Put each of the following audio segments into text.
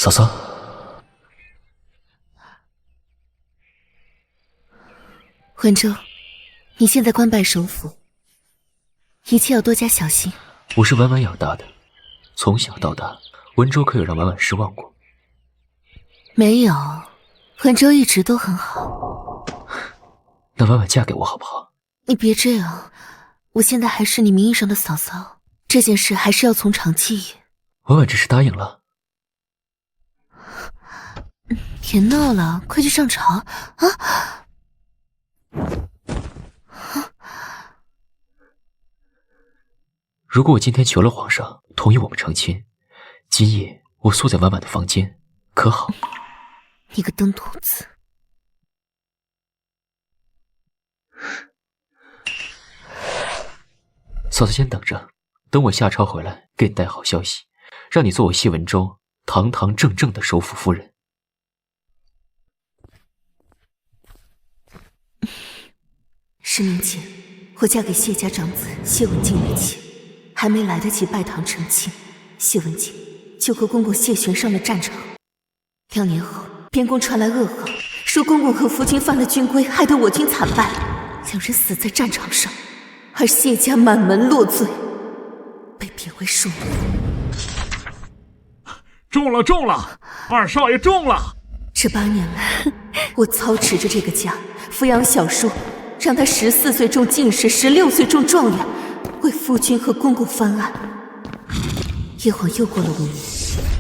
嫂嫂，文州，你现在官拜首辅，一切要多加小心。我是婉婉养大的，从小到大，文州可有让婉婉失望过？没有，文州一直都很好。那婉婉嫁给我好不好？你别这样，我现在还是你名义上的嫂嫂，这件事还是要从长计议。婉婉只是答应了。别闹了，快去上朝啊！如果我今天求了皇上同意我们成亲，今夜我宿在婉婉的房间，可好？你个登徒子！嫂子先等着，等我下朝回来，给你带好消息，让你做我谢文州堂堂正正的首辅夫人。10年前，我嫁给谢家长子谢文静为妻，还没来得及拜堂成亲，谢文静就和公公谢玄上了战场。2年后，边宫传来噩耗，说公公和夫君犯了军规，害得我军惨败，2人死在战场上，而谢家满门落罪，被贬为庶女。中了，中了，二少爷中了！这8年来，我操持着这个家，抚养小叔，让他14岁中进士，16岁中状元，为夫君和公公翻案。一晃又过了5年，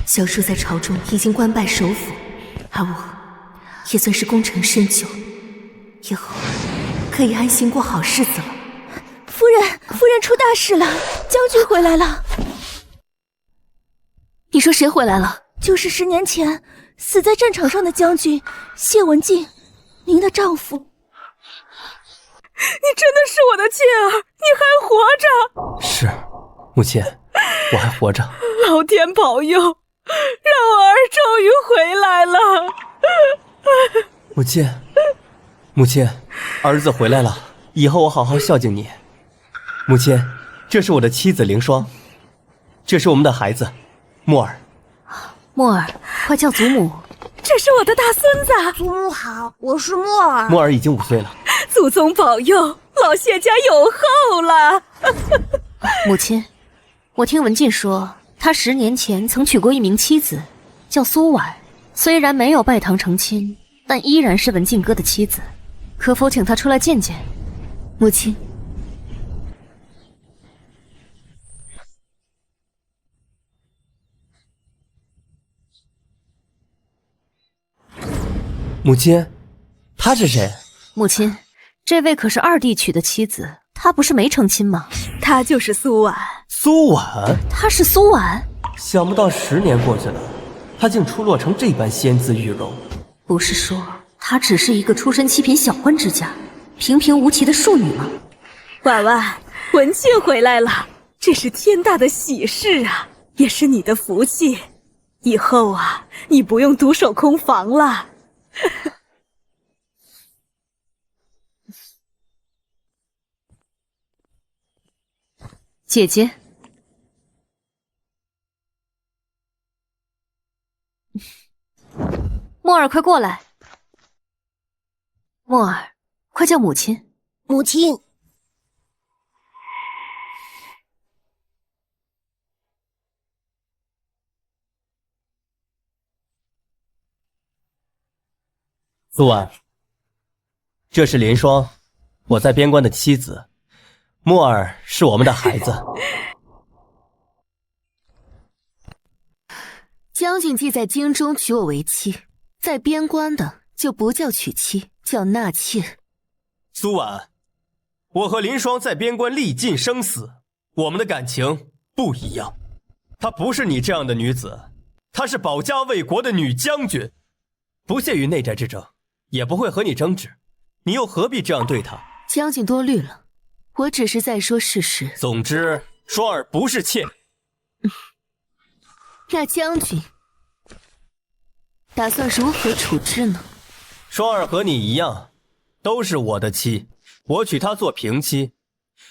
小叔在朝中已经官拜首辅，而我也算是功成身就，以后可以安心过好日子了。夫人出大事了，将军回来了。你说谁回来了？就是10年前死在战场上的将军谢文静，您的丈夫。你真的是我的妻儿，你还活着！是，母亲，我还活着。老天保佑，让我儿终于回来了。母亲，儿子回来了，以后我好好孝敬你。母亲，这是我的妻子凌霜，这是我们的孩子墨儿。墨儿，快叫祖母。这是我的大孙子。祖母好，我是墨儿。墨儿已经5岁了。祖宗保佑，老谢家有后了。母亲，我听文静说，他10年前曾娶过一名妻子，叫苏婉，虽然没有拜堂成亲，但依然是文静哥的妻子，可否请他出来见见？母亲。母亲，他是谁？母亲，这位可是2弟娶的妻子，他不是没成亲吗？他就是苏婉。苏婉？他是苏婉？想不到10年过去了，他竟出落成这般仙姿玉容。不是说她只是一个出身7品小官之家，平平无奇的庶女吗？婉婉，文静回来了，这是天大的喜事啊，也是你的福气。以后啊，你不用独守空房了。姐姐，墨儿，快过来！墨儿，快叫母亲。母亲，苏婉，这是林霜，我在边关的妻子。墨儿是我们的孩子。将军既在京中娶我为妻，在边关的就不叫娶妻，叫纳妾。苏婉，我和林霜在边关历尽生死，我们的感情不一样。她不是你这样的女子，她是保家卫国的女将军，不屑于内宅之争，也不会和你争执，你又何必这样对她？将军多虑了，我只是在说事实。总之，双儿不是妾。那将军打算如何处置呢？双儿和你一样，都是我的妻，我娶她做平妻，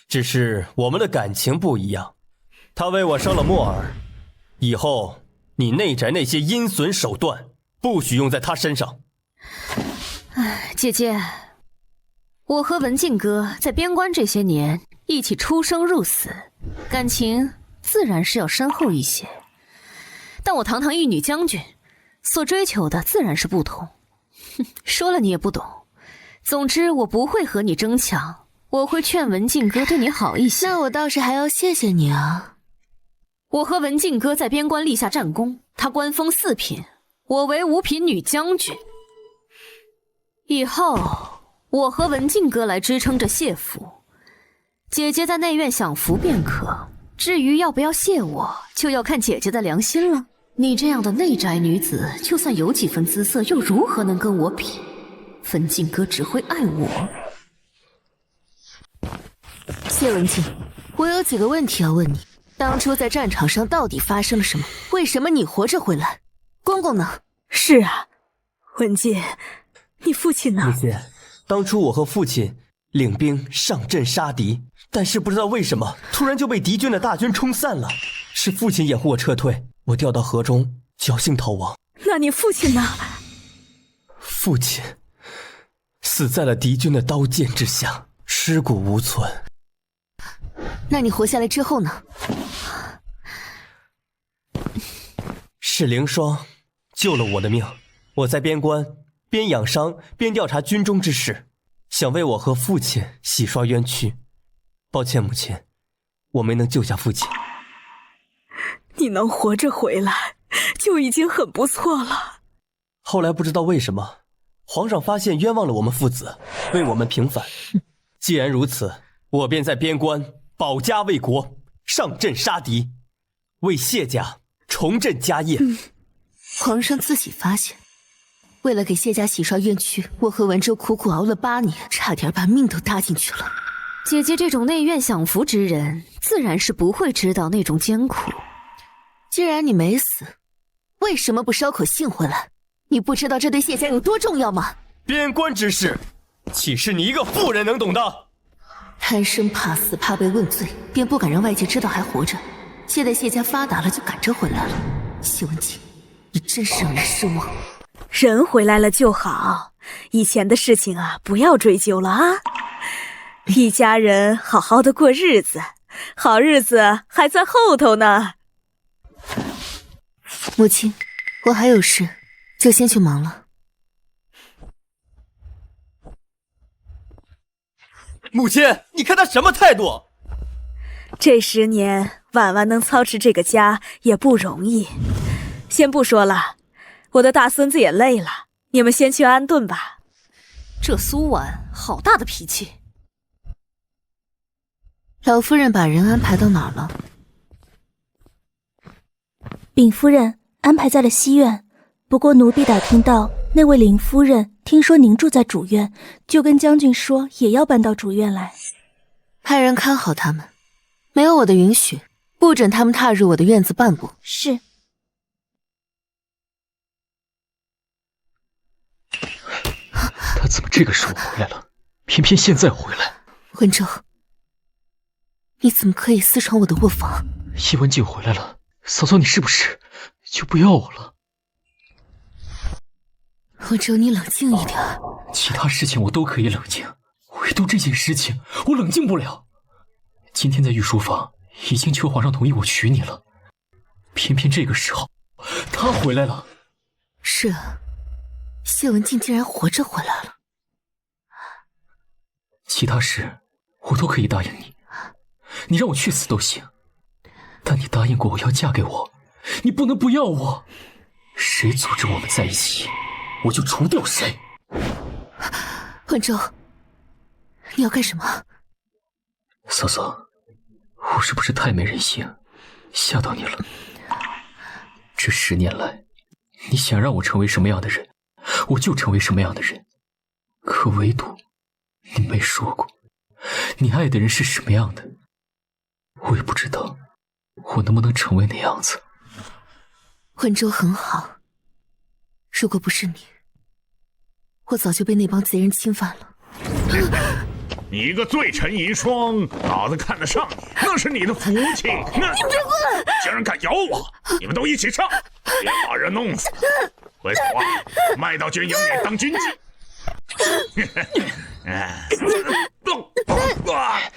只是我们的感情不一样。她为我生了墨儿，以后你内宅那些阴损手段不许用在他身上。姐姐，我和文静哥在边关这些年一起出生入死，感情自然是要深厚一些。但我堂堂一女将军，所追求的自然是不同。说了你也不懂。总之，我不会和你争抢，我会劝文静哥对你好一些。那我倒是还要谢谢你啊。我和文静哥在边关立下战功，他官封4品，我为5品女将军。以后我和文静哥来支撑着谢府，姐姐在内院享福便可。至于要不要谢我，就要看姐姐的良心了。你这样的内宅女子，就算有几分姿色，又如何能跟我比？文静哥只会爱我。谢文静，我有几个问题要问你。当初在战场上到底发生了什么？为什么你活着回来？公公呢？是啊，文静，你父亲呢？母亲，当初我和父亲领兵上阵杀敌，但是不知道为什么突然就被敌军的大军冲散了。是父亲掩护我撤退，我掉到河中侥幸逃亡。那你父亲呢？父亲死在了敌军的刀剑之下，尸骨无存。那你活下来之后呢？是凌霜救了我的命。我在边关边养伤边调查军中之事，想为我和父亲洗刷冤屈。抱歉母亲，我没能救下父亲。你能活着回来就已经很不错了。后来不知道为什么，皇上发现冤枉了我们父子，为我们平反。既然如此，我便在边关保家卫国，上阵杀敌，为谢家重振家业。皇上自己发现，为了给谢家洗刷冤屈，我和文州苦苦熬了8年，差点把命都搭进去了。姐姐这种内院享福之人，自然是不会知道那种艰苦。既然你没死，为什么不捎口信回来？你不知道这对谢家有多重要吗？边关之事，岂是你一个妇人能懂的？贪生怕死，怕被问罪，便不敢让外界知道还活着。现在谢家发达了，就赶着回来了。谢文静，你真是让人失望。人回来了就好，以前的事情啊，不要追究了啊。一家人好好的过日子，好日子还在后头呢。母亲，我还有事，就先去忙了。母亲，你看他什么态度？这10年，婉婉能操持这个家也不容易。先不说了，我的大孙子也累了，你们先去安顿吧。这苏婉好大的脾气。老夫人把人安排到哪儿了？禀夫人，安排在了西院。不过奴婢打听到，那位林夫人听说您住在主院，就跟将军说也要搬到主院来。派人看好他们，没有我的允许，不准他们踏入我的院子半步。是。他怎么这个时候回来了？偏偏现在回来。文州，你怎么可以私闯我的卧房？叶文静回来了，嫂嫂你是不是就不要我了？文州，你冷静一点。其他事情我都可以冷静，唯独这件事情我冷静不了。今天在御书房已经求皇上同意我娶你了，偏偏这个时候他回来了。是啊，谢文静竟然活着回来了。其他事我都可以答应你，你让我去死都行，但你答应过我要嫁给我，你不能不要我。谁阻止我们在一起，我就除掉谁。文州，你要干什么？嫂嫂，我是不是太没人性，吓到你了？这10年来，你想让我成为什么样的人，我就成为什么样的人。可唯独你没说过，你爱的人是什么样的。我也不知道我能不能成为那样子。文州很好，如果不是你，我早就被那帮贼人侵犯了。你一个罪臣遗孀，老子看得上你，那是你的福气。你别过来！竟然敢咬我！你们都一起上，别把人弄死。回头卖到军营里当军妓。你别过来！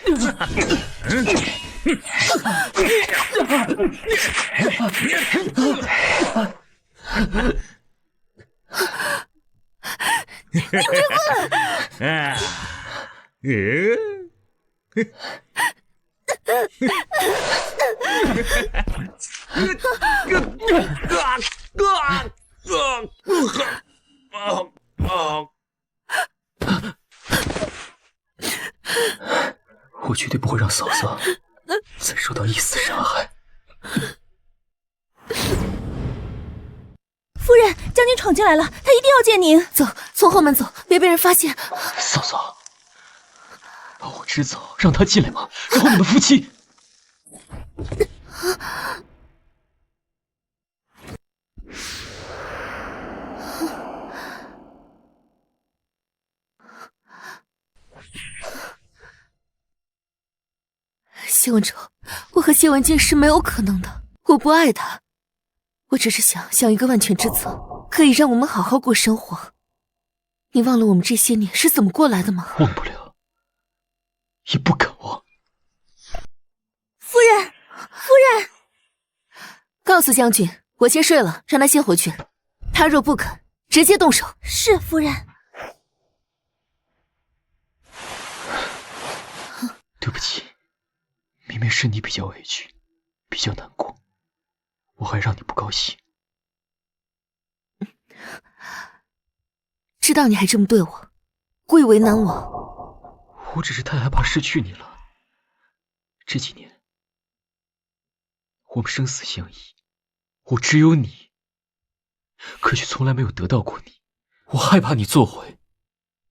我绝对不会让嫂嫂再受到一丝伤害。夫人，将军闯进来了，他一定要见您。走，从后门走，别被人发现。嫂嫂，把我支走，让他进来吗？然后你们夫妻。谢文哲，我和谢文静是没有可能的，我不爱他，我只是想一个万全之策，可以让我们好好过生活。你忘了我们这些年是怎么过来的吗？忘不了，也不敢忘。夫人，夫人，告诉将军，我先睡了，让他先回去。他若不肯，直接动手。是夫人。对不起，明明是你比较委屈，比较难过，我还让你不高兴。知道你还这么对我，故意为难我。我只是太害怕失去你了。这几年，我们生死相依，我只有你，可却从来没有得到过你。我害怕你做回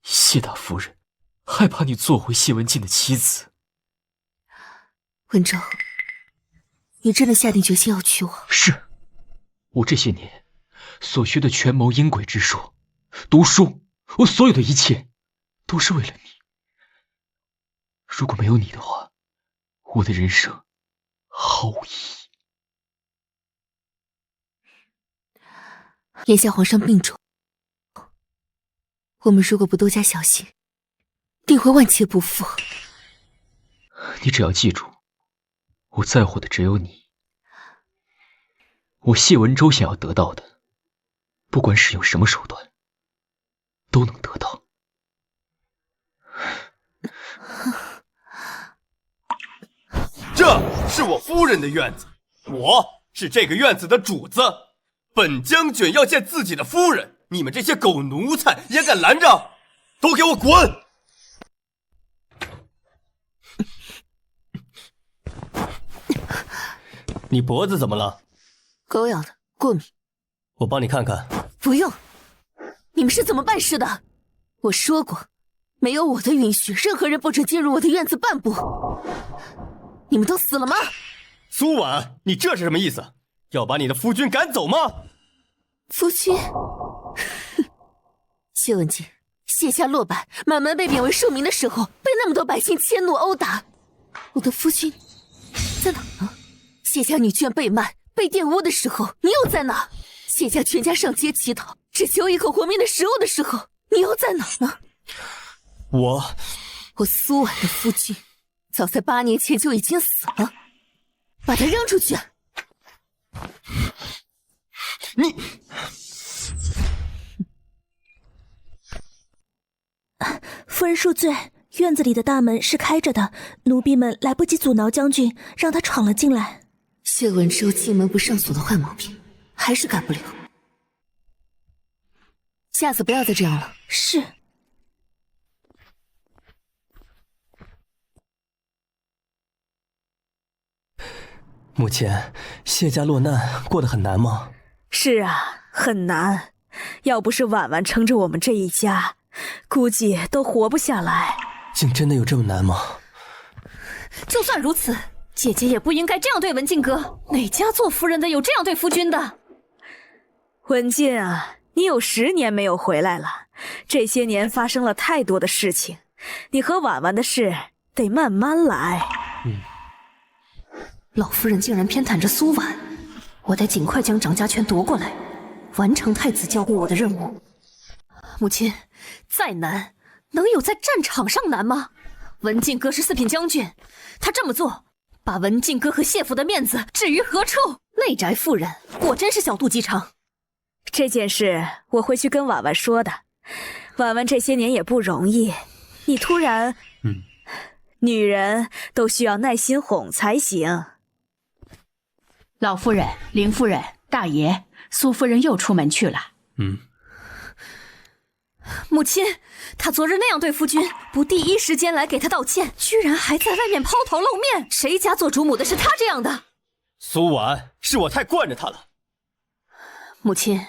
谢大夫人，害怕你做回谢文静的妻子。文哲，你真的下定决心要娶我？是，我这些年所学的权谋阴诡之术，读书，我所有的一切都是为了你。如果没有你的话，我的人生毫无意义。眼下皇上病重，我们如果不多加小心，定会万劫不复。你只要记住，我在乎的只有你。我谢文州想要得到的，不管使用什么手段，都能得到。这是我夫人的院子，我是这个院子的主子。本将军要见自己的夫人，你们这些狗奴才也敢拦着？都给我滚！你脖子怎么了？狗咬的，过敏。我帮你看看。不用，你们是怎么办事的？我说过，没有我的允许，任何人不准进入我的院子半步。你们都死了吗？苏婉，你这是什么意思？要把你的夫君赶走吗？夫君？谢文静，谢家落败，满门被贬为庶民的时候，被那么多百姓迁怒殴打，我的夫君在哪呢？谢家女眷被卖、被玷污的时候，你又在哪？谢家全家上街乞讨，只求一口活命的食物的时候，你又在哪呢？我苏婉的夫君，早在8年前就已经死了，把他扔出去！你，夫人恕罪，院子里的大门是开着的，奴婢们来不及阻挠将军，让他闯了进来。谢文州进门不上锁的坏毛病，还是改不了。下次不要再这样了。是。目前谢家落难，过得很难吗？是啊，很难。要不是婉婉撑着我们这一家，估计都活不下来。竟真的有这么难吗？就算如此，姐姐也不应该这样对文静哥。哪家做夫人的有这样对夫君的？文静啊，你有10年没有回来了，这些年发生了太多的事情，你和婉婉的事得慢慢来。老夫人竟然偏袒着苏婉，我得尽快将掌家权夺过来，完成太子交给我的任务。母亲，再难，能有在战场上难吗？文静哥是4品将军，他这么做，把文静哥和谢府的面子置于何处？内宅夫人果真是小肚鸡肠。这件事我会去跟婉婉说的。婉婉这些年也不容易，你突然……女人都需要耐心哄才行。老夫人、林夫人、大爷，苏夫人又出门去了。母亲，他昨日那样对夫君，不第一时间来给他道歉，居然还在外面抛头露面，谁家做主母的是他这样的？苏婉，是我太惯着他了。母亲，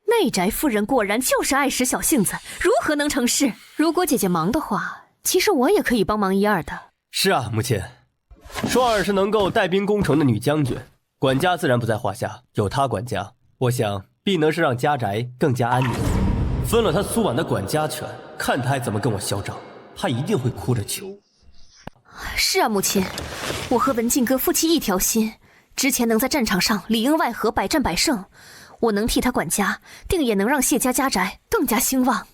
内宅夫人果然就是爱使小性子，如何能成事？如果姐姐忙的话，其实我也可以帮忙一二的。是啊，母亲，双儿是能够带兵攻城的女将军，管家自然不在话下，有她管家，我想必能是让家宅更加安宁。分了他苏婉的管家权，看他还怎么跟我嚣张，他一定会哭着求。是啊，母亲，我和文静哥夫妻一条心，之前能在战场上里应外合，百战百胜，我能替他管家，定也能让谢家家宅更加兴旺。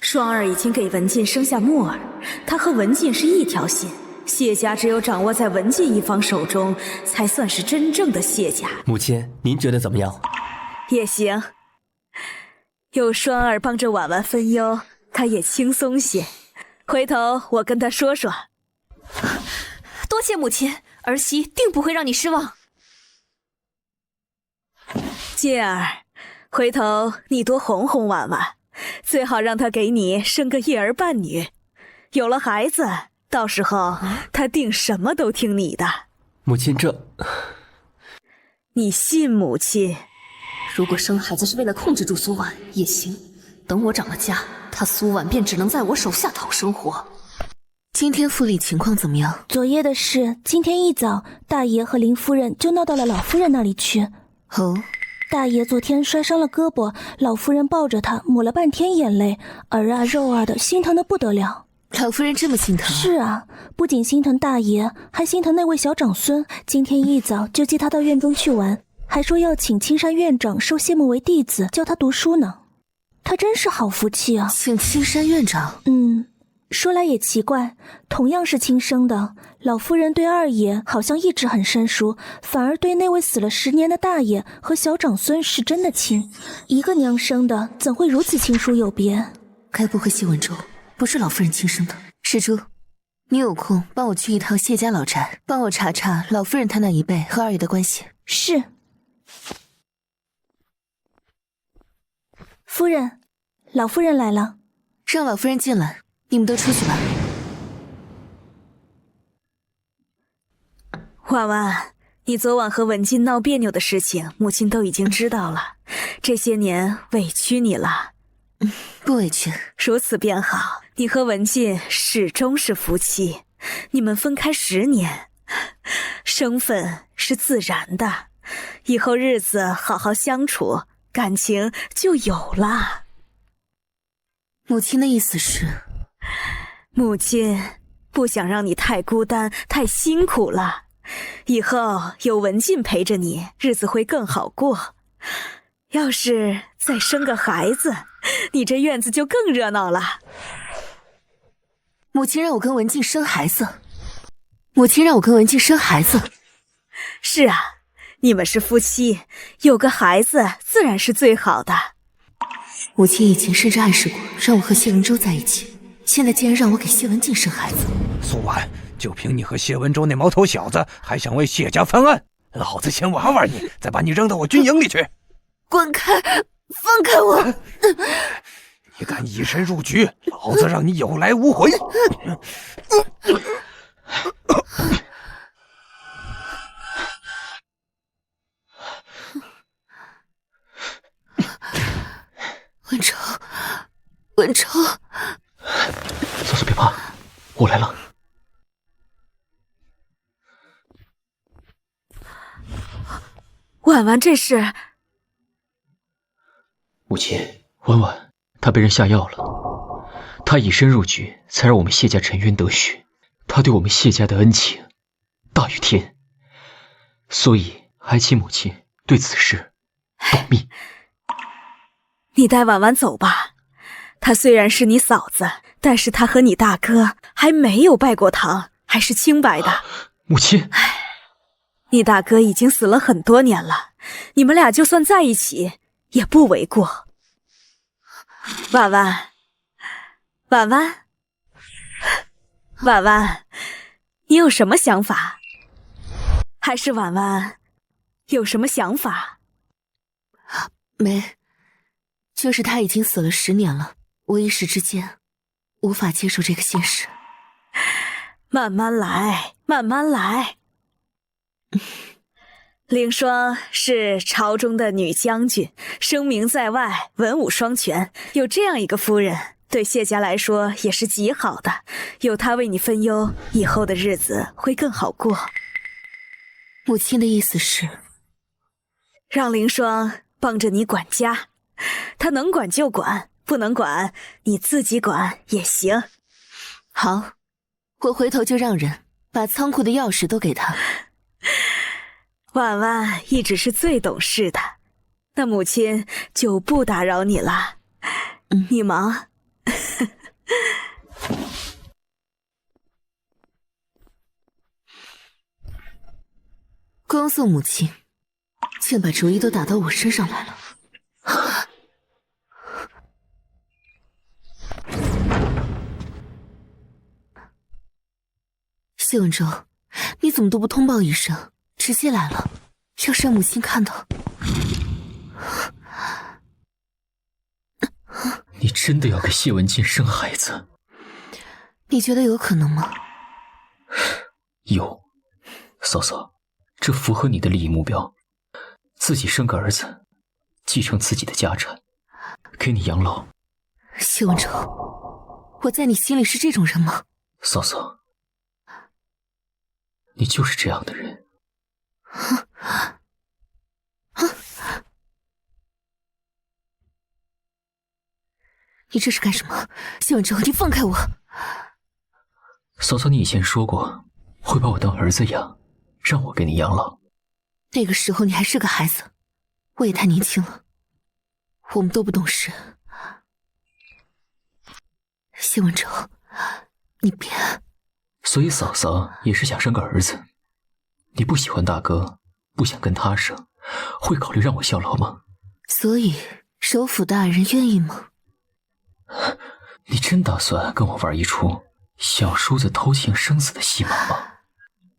双儿已经给文静生下木儿，他和文静是一条心，谢家只有掌握在文静一方手中，才算是真正的谢家。母亲，您觉得怎么样？也行，有双儿帮着婉婉分忧，她也轻松些。回头我跟她说说。多谢母亲，儿媳定不会让你失望。静儿，回头你多哄哄婉婉，最好让她给你生个一儿半女。有了孩子，到时候她定什么都听你的。母亲，这……你信母亲？如果生孩子是为了控制住苏婉也行，等我长了家，她苏婉便只能在我手下讨生活。今天府里情况怎么样？昨夜的事，今天一早，大爷和林夫人就闹到了老夫人那里去。哦，大爷昨天摔伤了胳膊，老夫人抱着他抹了半天眼泪，儿啊肉啊的，心疼的不得了。老夫人这么心疼？是啊，不仅心疼大爷，还心疼那位小长孙。今天一早就接他到院中去玩，还说要请青山院长收谢幕为弟子，教他读书呢。他真是好福气啊！请青山院长？说来也奇怪，同样是亲生的，老夫人对二爷好像一直很生疏，反而对那位死了10年的大爷和小长孙是真的亲。一个娘生的，怎会如此亲疏有别？该不会谢文州不是老夫人亲生的？施主，你有空帮我去一趟谢家老宅，帮我查查老夫人她那一辈和二爷的关系。是。夫人，老夫人来了。让老夫人进来，你们都出去吧。婉婉，你昨晚和文静闹别扭的事情，母亲都已经知道了。这些年委屈你了。不委屈，如此便好。你和文静始终是夫妻，你们分开10年，生分是自然的，以后日子好好相处，感情就有了。母亲的意思是？母亲不想让你太孤单，太辛苦了。以后有文静陪着你，日子会更好过。要是再生个孩子，你这院子就更热闹了。母亲让我跟文静生孩子。母亲让我跟文静生孩子。是啊，你们是夫妻，有个孩子自然是最好的。母亲以前甚至暗示过让我和谢文州在一起，现在竟然让我给谢文静生孩子。苏婉，就凭你和谢文州那毛头小子，还想为谢家翻案？老子先玩玩你，再把你扔到我军营里去！滚开！放开我！你敢以身入局，老子让你有来无回！文州，文州，嫂嫂别怕，我来了。婉婉这是？母亲，婉婉她被人下药了，他以身入局，才让我们谢家沉冤得雪。他对我们谢家的恩情大于天，所以还请母亲对此事保密。你带婉婉走吧，她虽然是你嫂子，但是她和你大哥还没有拜过堂，还是清白的。母亲，你大哥已经死了很多年了，你们俩就算在一起也不为过。婉婉，婉婉，婉婉，你有什么想法？还是婉婉有什么想法？没，就是他已经死了10年了，我一时之间无法接受这个现实。慢慢来，慢慢来。凌霜是朝中的女将军，声名在外，文武双全，有这样一个夫人，对谢家来说也是极好的。有她为你分忧，以后的日子会更好过。母亲的意思是，让凌霜帮着你管家，她能管就管，不能管你自己管也行。好，我回头就让人把仓库的钥匙都给他。婉婉一直是最懂事的，那母亲就不打扰你了。你忙。恭送母亲，竟把主意都打到我身上来了。谢文州，你怎么都不通报一声，直接来了？要是让母亲看到……你真的要给谢文静生孩子？你觉得有可能吗？有，嫂嫂，这符合你的利益目标。自己生个儿子，继承自己的家产，给你养老。谢文州，我在你心里是这种人吗？嫂嫂，你就是这样的人。你这是干什么？谢文州，你放开我！嫂嫂，你以前说过会把我当儿子养，让我给你养老。那个时候你还是个孩子，我也太年轻了，我们都不懂事。谢文州，你别……所以嫂嫂也是想生个儿子。你不喜欢大哥，不想跟他生，会考虑让我效劳吗？所以首府大人愿意吗？你真打算跟我玩一出小叔子偷情生子的戏码吗？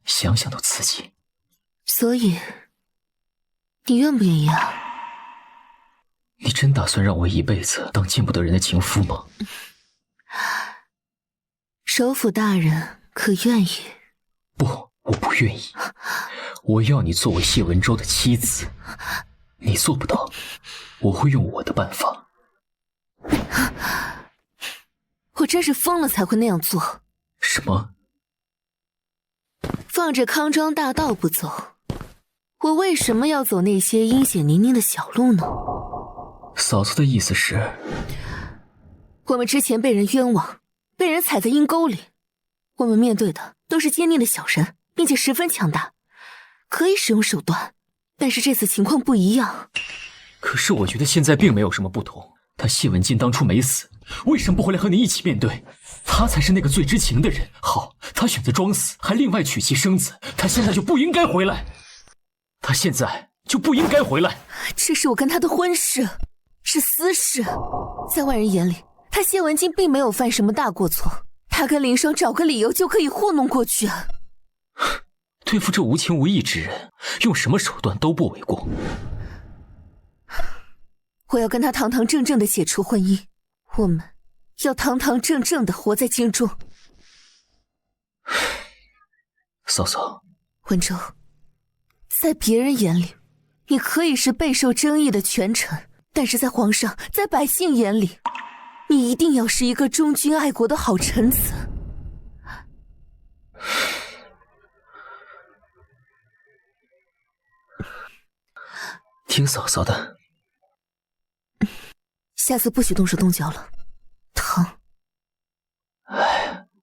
想想都刺激。所以你愿不愿意啊？你真打算让我一辈子当见不得人的情妇吗？首府大人可愿意？不，我不愿意。我要你作为谢文州的妻子。你做不到，我会用我的办法。我真是疯了才会那样做。什么？放着康庄大道不走，我为什么要走那些阴险泥泞的小路呢？嫂子的意思是，我们之前被人冤枉，被人踩在阴沟里，我们面对的都是坚定的小人，并且十分强大，可以使用手段，但是这次情况不一样。可是我觉得现在并没有什么不同。他谢文静当初没死，为什么不回来和你一起面对？他才是那个最知情的人。好，他选择装死，还另外娶妻生子，他现在就不应该回来。他现在就不应该回来。这是我跟他的婚事，是私事，在外人眼里，他谢文静并没有犯什么大过错，他跟林霜找个理由就可以糊弄过去。对付这无情无义之人，用什么手段都不为过。我要跟他堂堂正正的解除婚姻，我们要堂堂正正的活在京中。嫂嫂，文州，在别人眼里，你可以是备受争议的权臣，但是在皇上、在百姓眼里，你一定要是一个忠君爱国的好臣子。听嫂嫂的。下次不许动手动脚了，疼。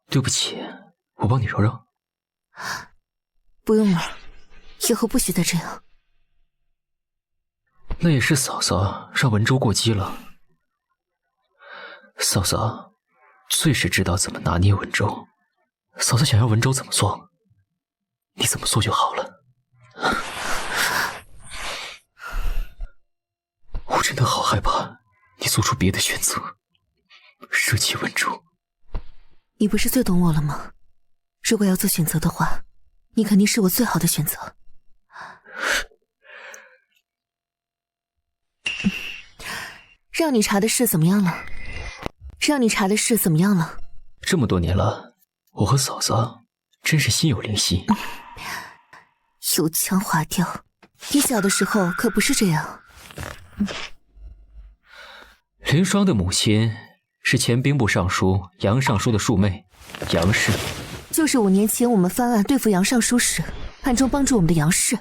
对不起，我帮你揉揉。不用了，以后不许再这样。那也是嫂嫂让文州过激了。嫂嫂最是知道怎么拿捏文州，嫂嫂想要文州怎么做，你怎么做就好了。我真的好害怕你做出别的选择，舍弃文州。你不是最懂我了吗？如果要做选择的话，你肯定是我最好的选择。让你查的事怎么样了？这么多年了，我和嫂嫂真是心有灵犀。油腔滑调，你小的时候可不是这样。林霜的母亲是前兵部尚书杨尚书的庶妹杨氏，就是5年前我们翻案对付杨尚书时，暗中帮助我们的杨氏。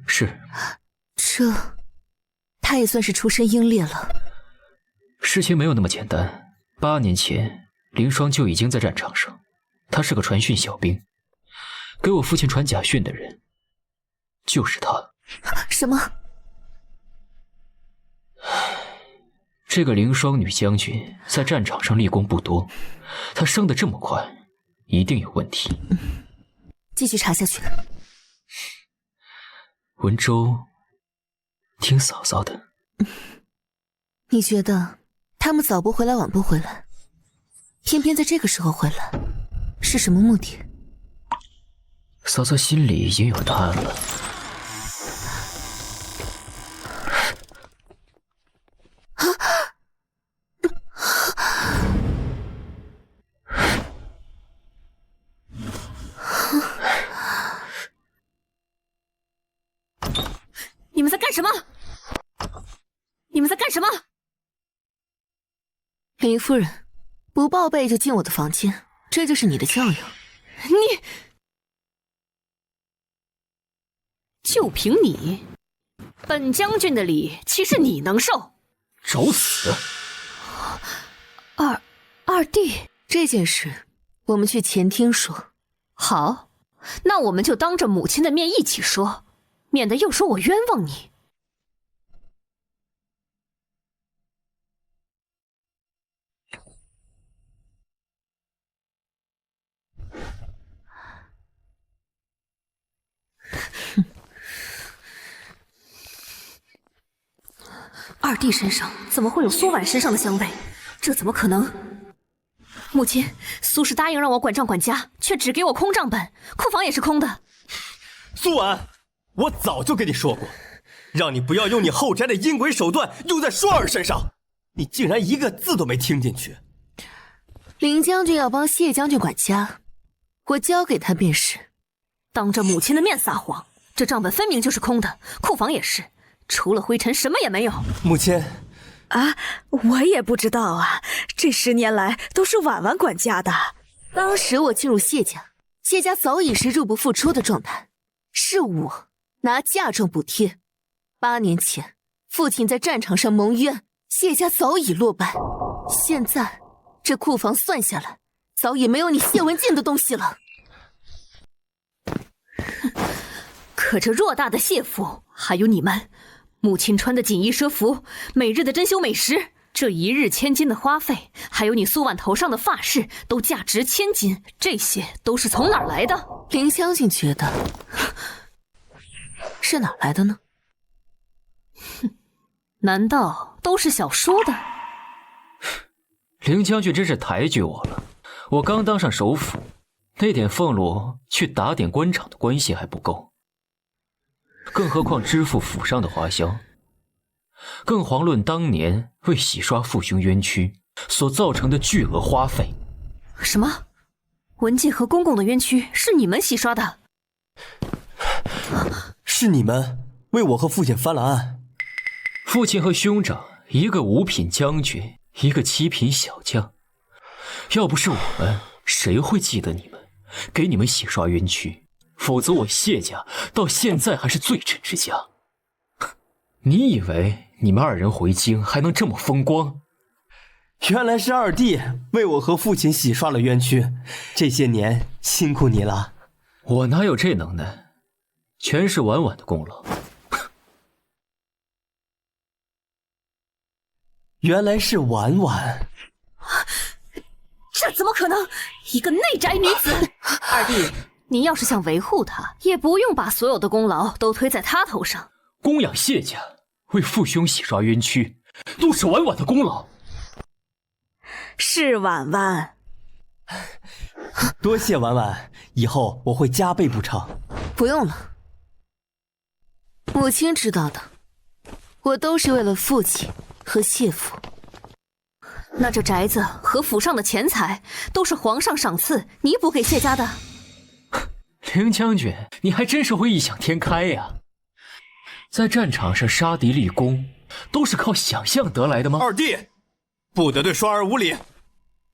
是。这，他也算是出身英烈了。事情没有那么简单。8年前，林霜就已经在战场上，他是个传讯小兵，给我父亲传假讯的人就是他。什么？这个凌霜女将军在战场上立功不多，她升得这么快，一定有问题。继续查下去。文州，听嫂嫂的。你觉得他们早不回来晚不回来，偏偏在这个时候回来，是什么目的？嫂嫂心里已经有答案了。你们在干什么？林夫人，不报备就进我的房间，这就是你的教养。你就凭你，本将军的礼岂是你能受？找死！二弟，这件事我们去前厅说。好，那我们就当着母亲的面一起说，免得又说我冤枉你。二弟身上怎么会有苏婉身上的香味？这怎么可能？母亲，苏氏答应让我管账管家，却只给我空账本，库房也是空的。苏婉，我早就跟你说过，让你不要用你后宅的阴鬼手段用在双儿身上，你竟然一个字都没听进去。林将军要帮谢将军管家，我交给他便是。当着母亲的面撒谎，这账本分明就是空的，库房也是，除了灰尘什么也没有。母亲，啊，我也不知道啊，这10年来都是婉婉管家的。当时我进入谢家，谢家早已是入不敷出的状态，是我拿嫁妆补贴。8年前，父亲在战场上蒙冤，谢家早已落败。现在这库房算下来，早已没有你谢文静的东西了。可这偌大的谢府，还有你们母亲穿的锦衣奢服，每日的珍馐美食，这1日1000金的花费，还有你苏婉头上的发饰，都价值1000金，这些都是从哪儿来的？林将军觉得是哪儿来的呢？哼，难道都是小叔的？林将军真是抬举我了，我刚当上首辅，那点俸禄去打点官场的关系还不够，更何况支付府上的花销，更遑论当年为洗刷父兄冤屈所造成的巨额花费。什么？文静和公公的冤屈是你们洗刷的？是你们为我和父亲翻了案。父亲和兄长，一个5品将军，一个7品小将，要不是我们，谁会记得你们，给你们洗刷冤屈？否则我谢家到现在还是罪臣之家。你以为你们2人回京还能这么风光？原来是二弟为我和父亲洗刷了冤屈，这些年辛苦你了。我哪有这能耐，全是婉婉的功劳。原来是婉婉，这怎么可能？一个内宅女子！二弟，你要是想维护她，也不用把所有的功劳都推在她头上。供养谢家，为父兄洗刷冤屈，都是婉婉的功劳。是婉婉，多谢婉婉，以后我会加倍补偿。不用了，母亲知道的，我都是为了父亲和谢父。那这宅子和府上的钱财都是皇上赏赐，你补给谢家的。凌将军，你还真是会异想天开呀！在战场上杀敌立功，都是靠想象得来的吗？二弟，不得对双儿无礼。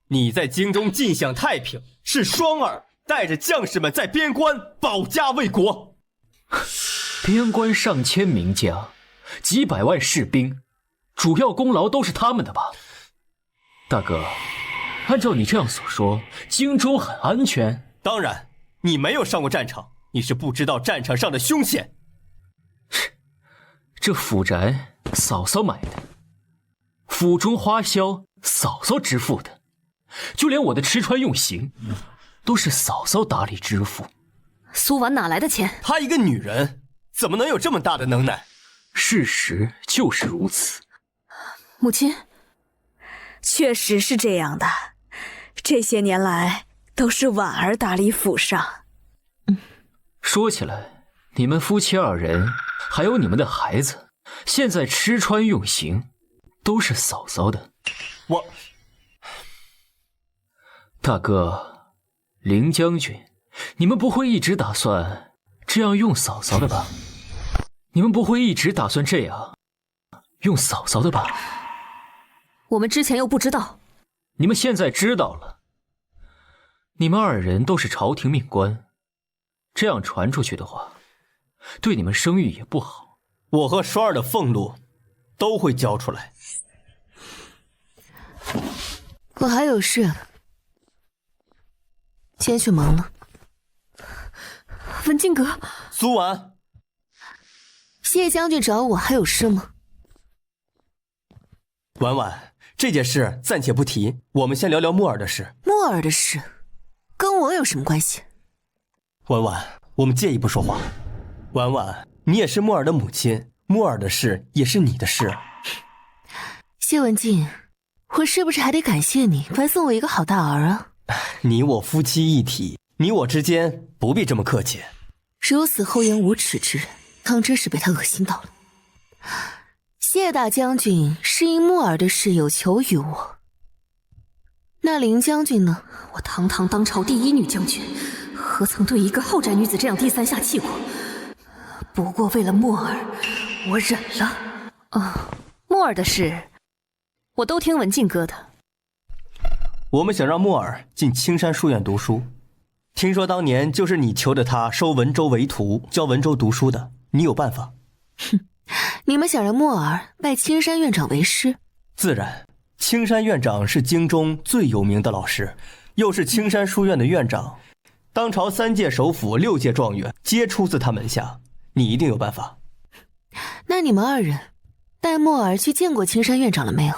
你在京中尽享太平，是双儿带着将士们在边关保家卫国。边关上千名将，几百万士兵，主要功劳都是他们的吧？大哥，按照你这样所说，荆州很安全？当然，你没有上过战场，你是不知道战场上的凶险。这府宅嫂嫂买的，府中花销嫂嫂支付的，就连我的吃穿用行，都是嫂嫂打理支付。苏婉哪来的钱？她一个女人，怎么能有这么大的能耐？事实就是如此。母亲，确实是这样的。这些年来，都是婉儿打理府上。说起来，你们夫妻二人，还有你们的孩子，现在吃穿用行，都是嫂嫂的。大哥，凌将军，你们不会一直打算这样用嫂嫂的吧？你们不会一直打算这样用嫂嫂的吧？我们之前又不知道。你们现在知道了。你们二人都是朝廷命官，这样传出去的话，对你们声誉也不好。我和双儿的俸禄都会交出来。我还有事，先去忙了。文静阁，苏婉，谢将军找我还有事吗？婉婉，这件事暂且不提，我们先聊聊木耳的事。木耳的事，跟我有什么关系？婉婉，我们借一步说话。婉婉，你也是木耳的母亲，木耳的事也是你的事。谢文静，我是不是还得感谢你白送我一个好大儿啊？你我夫妻一体，你我之间不必这么客气。如此厚颜无耻之人，当真是被他恶心到了。谢大将军是因木耳的事有求于我，那凌将军呢？我堂堂当朝第一女将军，何曾对一个后宅女子这样低三下气过？不过为了木耳，我忍了。木耳的事，我都听文静哥的。我们想让木耳进青山书院读书，听说当年就是你求着他收文州为徒，教文州读书的，你有办法？哼，你们想让木耳拜青山院长为师？自然，青山院长是京中最有名的老师，又是青山书院的院长，当朝3届首辅、6届状元皆出自他门下，你一定有办法。那你们二人带木耳去见过青山院长了没有？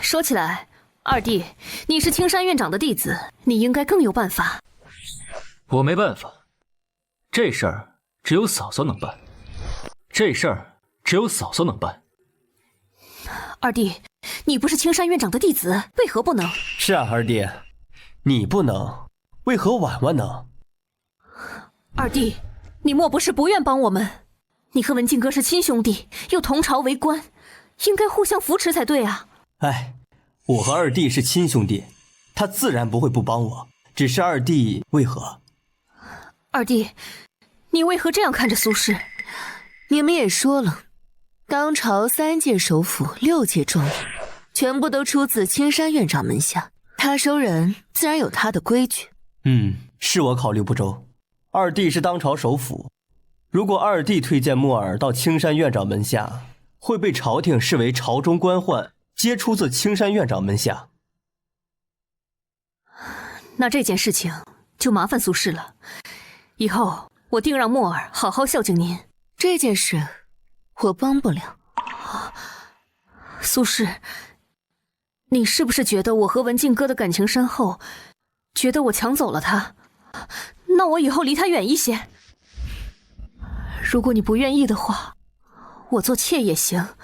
说起来，二弟，你是青山院长的弟子，你应该更有办法。我没办法，这事儿只有嫂嫂能办。二弟，你不是青山院长的弟子，为何不能？是啊，二弟，你不能，为何婉婉能？二弟，你莫不是不愿帮我们？你和文静哥是亲兄弟，又同朝为官，应该互相扶持才对啊。哎，我和二弟是亲兄弟，他自然不会不帮我，只是二弟为何？二弟，你为何这样看着苏轼？你们也说了，当朝3届首辅、6届状元，全部都出自青山院长门下，他收人自然有他的规矩。是我考虑不周。二弟是当朝首辅，如果二弟推荐木耳到青山院长门下，会被朝廷视为朝中官宦，皆出自青山院长门下。那这件事情就麻烦苏氏了，以后我定让墨儿好好孝敬您。这件事我帮不了。苏氏，你是不是觉得我和文静哥的感情深厚，觉得我抢走了他？那我以后离他远一些。如果你不愿意的话，我做妾也行。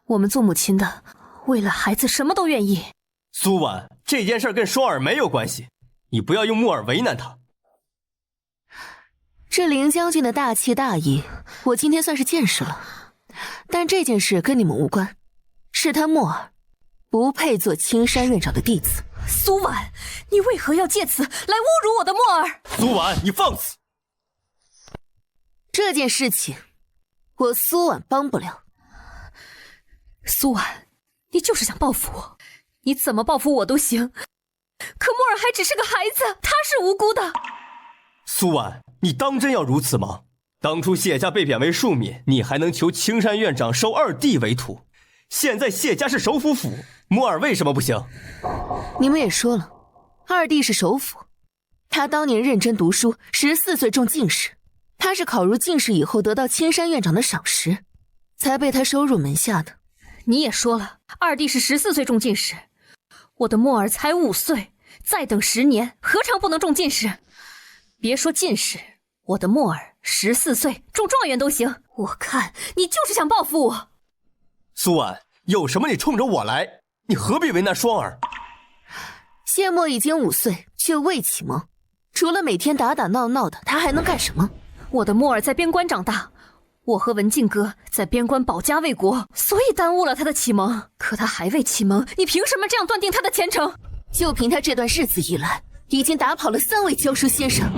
我们做母亲的，为了孩子什么都愿意。苏婉，这件事跟双儿没有关系，你不要用木耳为难他。这林将军的大气大义，我今天算是见识了。但这件事跟你们无关，是他木耳不配做青山院长的弟子。苏婉，你为何要借此来侮辱我的墨儿？苏婉，你放肆！这件事情，我苏婉帮不了。苏婉，你就是想报复我，你怎么报复我都行。可墨儿还只是个孩子，他是无辜的。苏婉，你当真要如此吗？当初谢家被贬为庶民，你还能求青山院长收二弟为徒。现在谢家是首府府，墨儿为什么不行？你们也说了，二弟是首府，他当年认真读书，14岁中进士。他是考入进士以后得到青山院长的赏识，才被他收入门下的。你也说了，二弟是14岁中进士，我的墨儿才5岁，再等10年，何尝不能中进士？别说进士，我的墨儿14岁中状元都行。我看你就是想报复我。苏婉，有什么你冲着我来，你何必为难双儿？谢墨已经5岁，却未启蒙，除了每天打打闹闹的，他还能干什么？我的墨儿在边关长大，我和文静哥在边关保家卫国，所以耽误了他的启蒙。可他还未启蒙，你凭什么这样断定他的前程？就凭他这段日子以来，已经打跑了3位教书先生。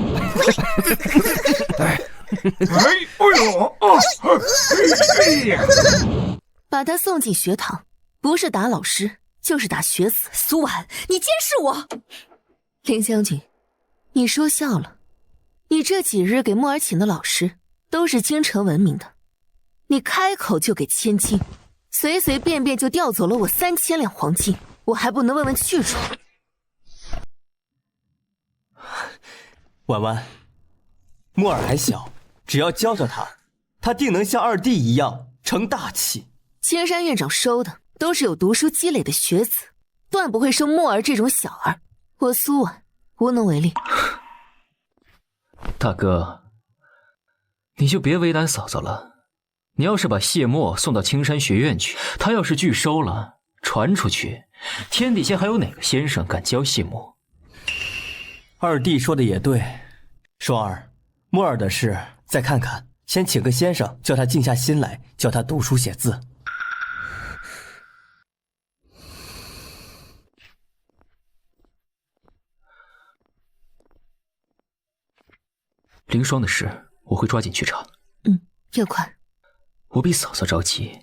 把他送进学堂，不是打老师，就是打学子。苏婉，你监视我！林将军，你说笑了。你这几日给墨儿请的老师都是京城闻名的，你开口就给1000金，随随便便就调走了我3000两黄金，我还不能问问去处？婉婉，墨儿还小，只要教教他，他定能像二弟一样成大器。青山院长收的都是有读书积累的学子，断不会收墨儿这种小儿。我苏婉无能为力。大哥，你就别为难嫂嫂了。你要是把谢墨送到青山学院去，他要是拒收了，传出去，天底下还有哪个先生敢教谢墨？二弟说的也对，双儿，墨儿的事再看看，先请个先生叫他静下心来，教他读书写字。凌霜的事，我会抓紧去查。越快。我比嫂嫂着急。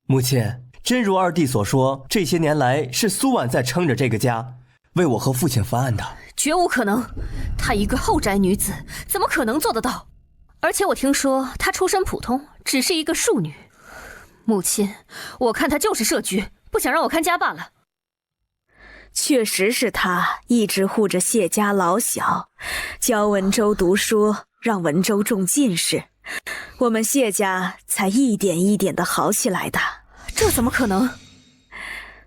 母亲，真如二弟所说，这些年来是苏婉在撑着这个家，为我和父亲翻案的。绝无可能，她一个后宅女子，怎么可能做得到？而且我听说她出身普通，只是一个庶女。母亲，我看她就是设局，不想让我看家罢了。确实是他一直护着谢家老小，教文州读书，让文州中进士，我们谢家才一点一点的好起来的。这怎么可能？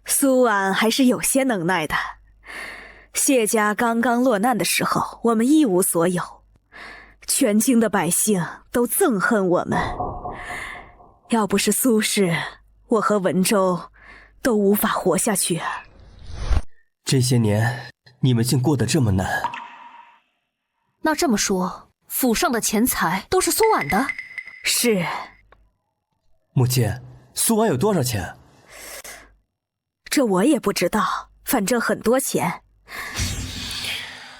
苏婉还是有些能耐的。谢家刚刚落难的时候，我们一无所有，全京的百姓都憎恨我们。要不是苏氏，我和文州都无法活下去啊。这些年你们竟过得这么难。那这么说，府上的钱财都是苏婉的？是。母亲，苏婉有多少钱？这我也不知道，反正很多钱。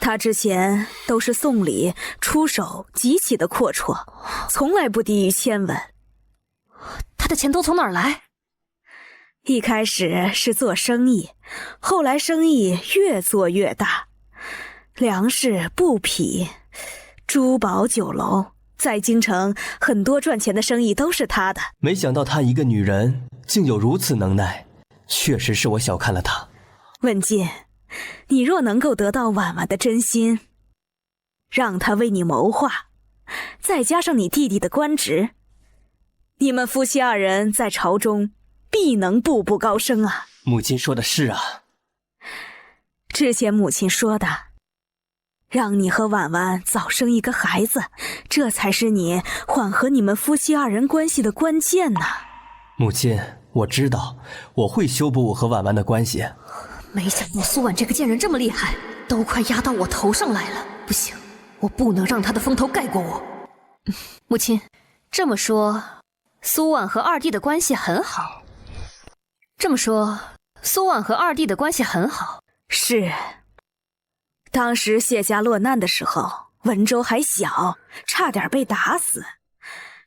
他之前都是送礼，出手极其的阔绰，从来不低于1000文。他的钱都从哪儿来？一开始是做生意，后来生意越做越大，粮食、布匹、珠宝、酒楼在京城很多赚钱的生意都是他的。没想到她一个女人竟有如此能耐，确实是我小看了她。文静，你若能够得到婉婉的真心，让她为你谋划，再加上你弟弟的官职，你们夫妻二人在朝中必能步步高升啊！母亲说的是啊。之前母亲说的，让你和婉婉早生一个孩子，这才是你缓和你们夫妻二人关系的关键呢。母亲，我知道，我会修补我和婉婉的关系。没想到苏婉这个贱人这么厉害，都快压到我头上来了。不行，我不能让她的风头盖过我。母亲，这么说，苏婉和二弟的关系很好。这么说，苏婉和二弟的关系很好。是。当时谢家落难的时候，文州还小，差点被打死，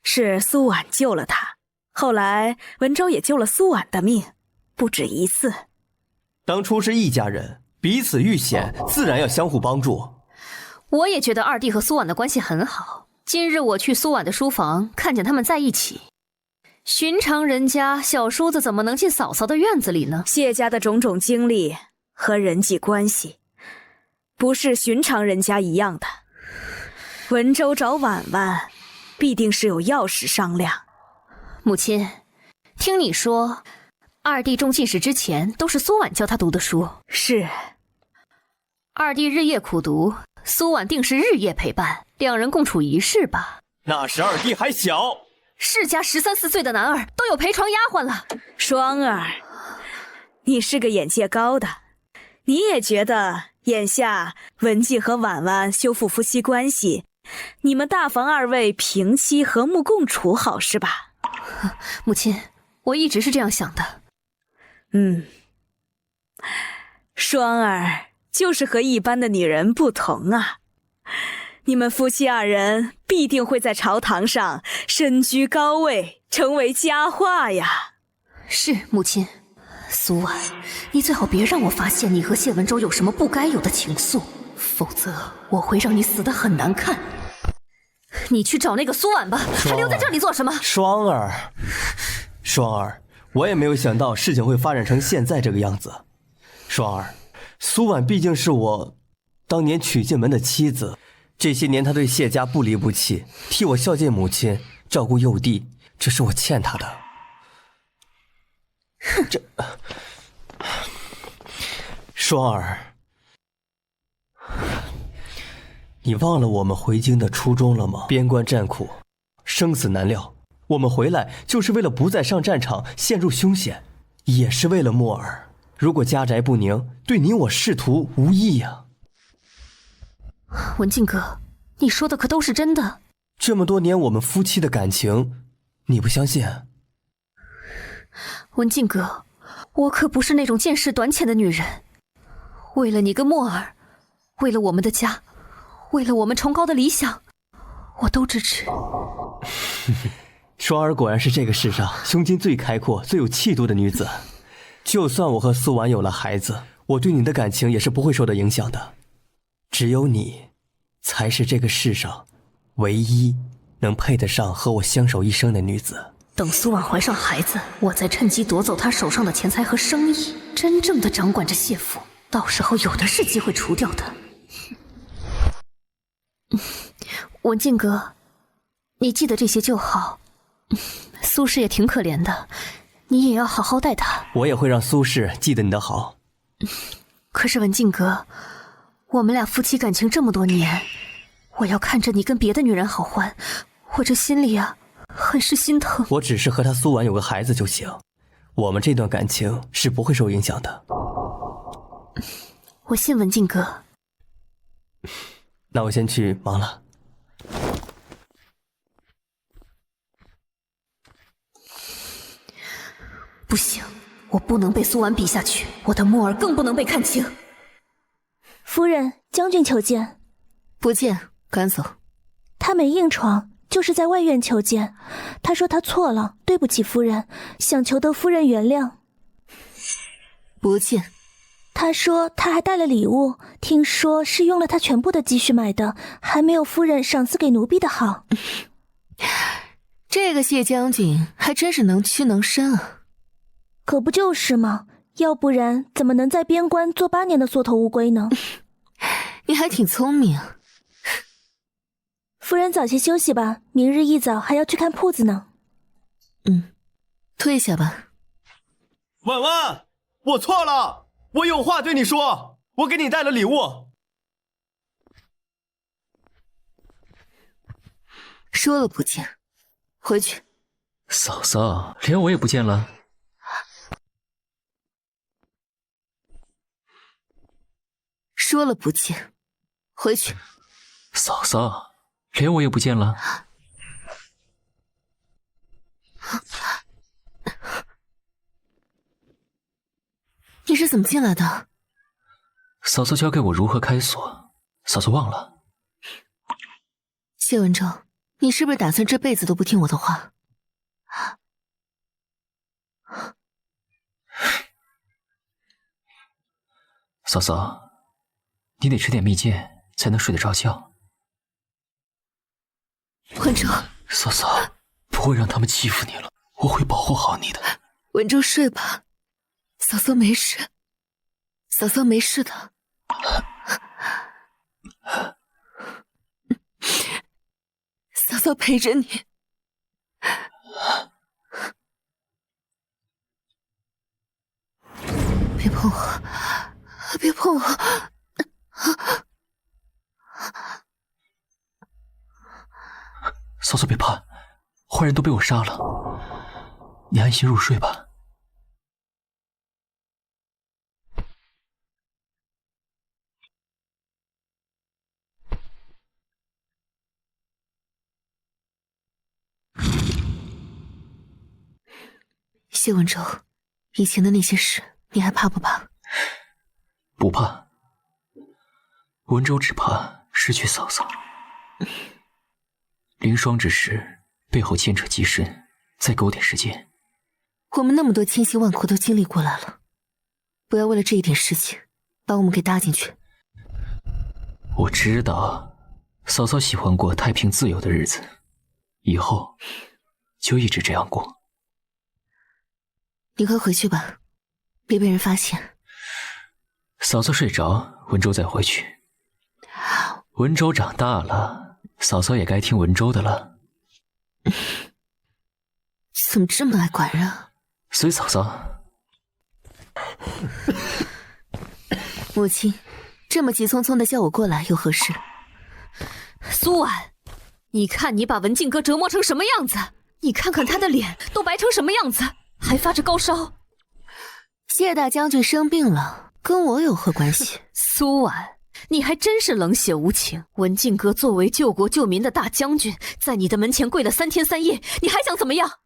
是苏婉救了他。后来文州也救了苏婉的命，不止一次。当初是一家人，彼此遇险，自然要相互帮助。我也觉得二弟和苏婉的关系很好。今日我去苏婉的书房，看见他们在一起。寻常人家小叔子怎么能进嫂嫂的院子里呢？谢家的种种经历和人际关系，不是寻常人家一样的。文州找婉婉，必定是有要事商量。母亲，听你说，二弟中进士之前都是苏婉教他读的书。是。二弟日夜苦读，苏婉定是日夜陪伴，两人共处一室吧。那时二弟还小，世家13、14岁的男儿都有陪床丫鬟了。双儿，你是个眼界高的，你也觉得眼下文静和婉婉修复夫妻关系，你们大房二位平妻和睦共处好是吧？母亲，我一直是这样想的。双儿就是和一般的女人不同啊，你们夫妻二人必定会在朝堂上身居高位，成为佳话呀。是，母亲。苏婉，你最好别让我发现你和谢文州有什么不该有的情愫，否则我会让你死得很难看。你去找那个苏婉吧，还留在这里做什么？双儿，我也没有想到事情会发展成现在这个样子。双儿，苏婉毕竟是我当年娶进门的妻子，这些年她对谢家不离不弃，替我孝敬母亲，照顾幼弟，这是我欠她的。这双儿，你忘了我们回京的初衷了吗？边关战苦，生死难料，我们回来就是为了不再上战场陷入凶险，也是为了墨儿。如果家宅不宁，对你我仕途无益呀。文静哥，你说的可都是真的？这么多年我们夫妻的感情，你不相信？文静哥，我可不是那种见识短浅的女人。为了你跟墨儿，为了我们的家，为了我们崇高的理想，我都支持。双儿果然是这个世上胸襟最开阔、最有气度的女子。就算我和苏婉有了孩子，我对你的感情也是不会受到影响的。只有你，才是这个世上唯一能配得上和我相守一生的女子。等苏婉怀上孩子，我再趁机夺走她手上的钱财和生意，真正的掌管着谢府。到时候有的是机会除掉她。文静哥，你记得这些就好。苏轼也挺可怜的，你也要好好待他。我也会让苏轼记得你的好。可是文静哥，我们俩夫妻感情这么多年，我要看着你跟别的女人好欢，我这心里啊很是心疼。我只是和他苏婉有个孩子就行，我们这段感情是不会受影响的。我信文静哥。那我先去忙了。不行，我不能被苏婉比下去，我的墨儿更不能被看轻。夫人，将军求见。不见，赶走。他没硬闯，就是在外院求见。他说他错了，对不起夫人，想求得夫人原谅。不见。他说他还带了礼物，听说是用了他全部的积蓄买的，还没有夫人赏赐给奴婢的好。这个谢将军还真是能屈能伸啊。可不就是吗？要不然怎么能在边关做8年的缩头乌龟呢？你还挺聪明。夫人早些休息吧，明日一早还要去看铺子呢。退下吧。婉婉，我错了，我有话对你说，我给你带了礼物。说了不见，回去。嫂嫂，连我也不见了。说了不见，回去。嫂嫂，连我也不见了。你是怎么进来的？嫂嫂教给我如何开锁，嫂嫂忘了？谢文州，你是不是打算这辈子都不听我的话？嫂嫂，你得吃点蜜饯才能睡得着觉。文州，嫂嫂，不会让他们欺负你了，我会保护好你的。文州，睡吧，嫂嫂没事，嫂嫂没事的。嫂嫂陪着你。别碰我，别碰我。嫂嫂别怕，坏人都被我杀了，你安心入睡吧。谢文州，以前的那些事，你还怕不怕？不怕，文州只怕失去嫂嫂。凌霜之事背后牵扯极深，再给我点时间。我们那么多千辛万苦都经历过来了，不要为了这一点事情把我们给搭进去。我知道，嫂嫂喜欢过太平自由的日子，以后就一直这样过。你快回去吧，别被人发现。嫂嫂睡着，文州再回去。文州长大了，嫂嫂也该听文州的了。怎么这么爱管人啊？随嫂嫂。母亲，这么急匆匆的叫我过来有何事？苏婉，你看你把文静哥折磨成什么样子，你看看他的脸都白成什么样子，还发着高烧。谢大将军生病了，跟我有何关系？苏婉，你还真是冷血无情。文静哥作为救国救民的大将军，在你的门前跪了3天3夜，你还想怎么样？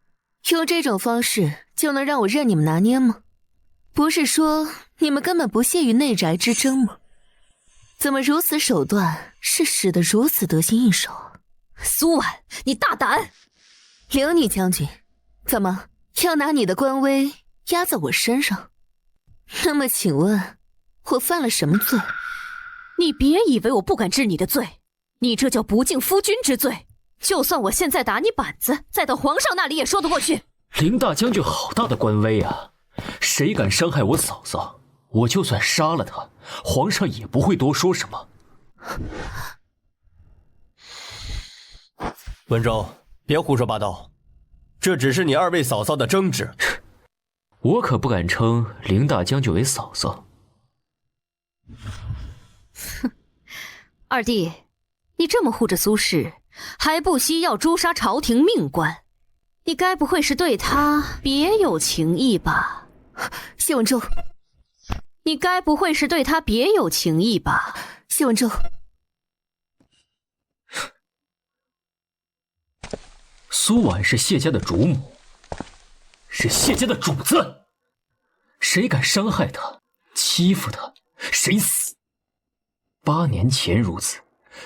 用这种方式就能让我任你们拿捏吗？不是说你们根本不屑于内宅之争吗？怎么如此手段，是使得如此得心应手？苏婉，你大胆！刘女将军，怎么要拿你的官威压在我身上？那么请问，我犯了什么罪？你别以为我不敢治你的罪，你这叫不敬夫君之罪。就算我现在打你板子，再到皇上那里也说得过去。林大将军好大的官威啊！谁敢伤害我嫂嫂，我就算杀了他，皇上也不会多说什么。文州，别胡说八道，这只是你2位嫂嫂的争执。我可不敢称林大将军为嫂嫂。哼，二弟，你这么护着苏氏，还不惜要诛杀朝廷命官，你该不会是对他别有情意吧？谢文州，你该不会是对他别有情意吧？谢文州，苏婉是谢家的主母，是谢家的主子，谁敢伤害她、欺负她，谁死。8年前如此，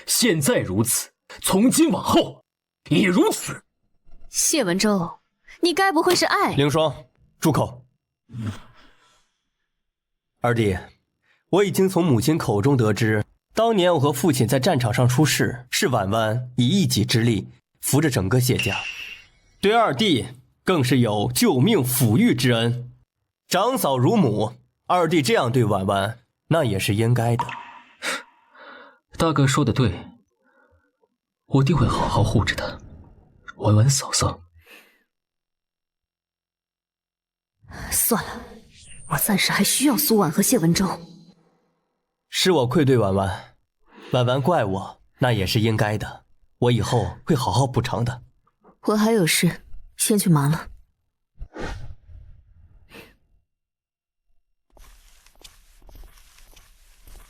现在如此，从今往后也如此。谢文州，你该不会是爱……凌霜，住口！二弟，我已经从母亲口中得知，当年我和父亲在战场上出事，是婉婉以一己之力扶着整个谢家，对二弟更是有救命抚育之恩。长嫂如母，二弟这样对婉婉，那也是应该的。大哥说的对，我定会好好护着她。婉婉嫂嫂，算了，我暂时还需要苏婉和谢文州。是我愧对婉婉，婉婉怪我，那也是应该的。我以后会好好补偿的。我还有事，先去忙了。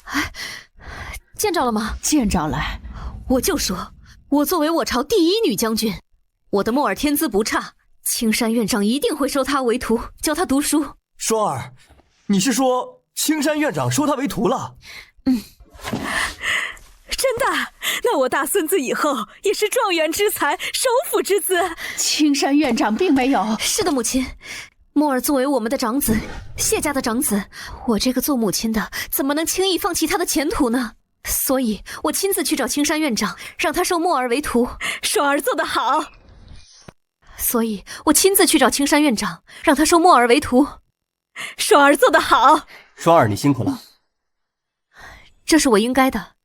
哎，见着了吗？见着了。我就说，我作为我朝第一女将军，我的墨尔天资不差，青山院长一定会收她为徒，教她读书。双儿，你是说青山院长收她为徒了？真的？那我大孙子以后也是状元之才，首辅之资。青山院长并没有。是的，母亲。墨儿作为我们的长子，谢家的长子，我这个做母亲的怎么能轻易放弃他的前途呢？所以我亲自去找青山院长，让他收墨儿为徒。双儿做得好。所以我亲自去找青山院长，让他收墨儿为徒。双儿做得好。双儿，你辛苦了。这是我应该的。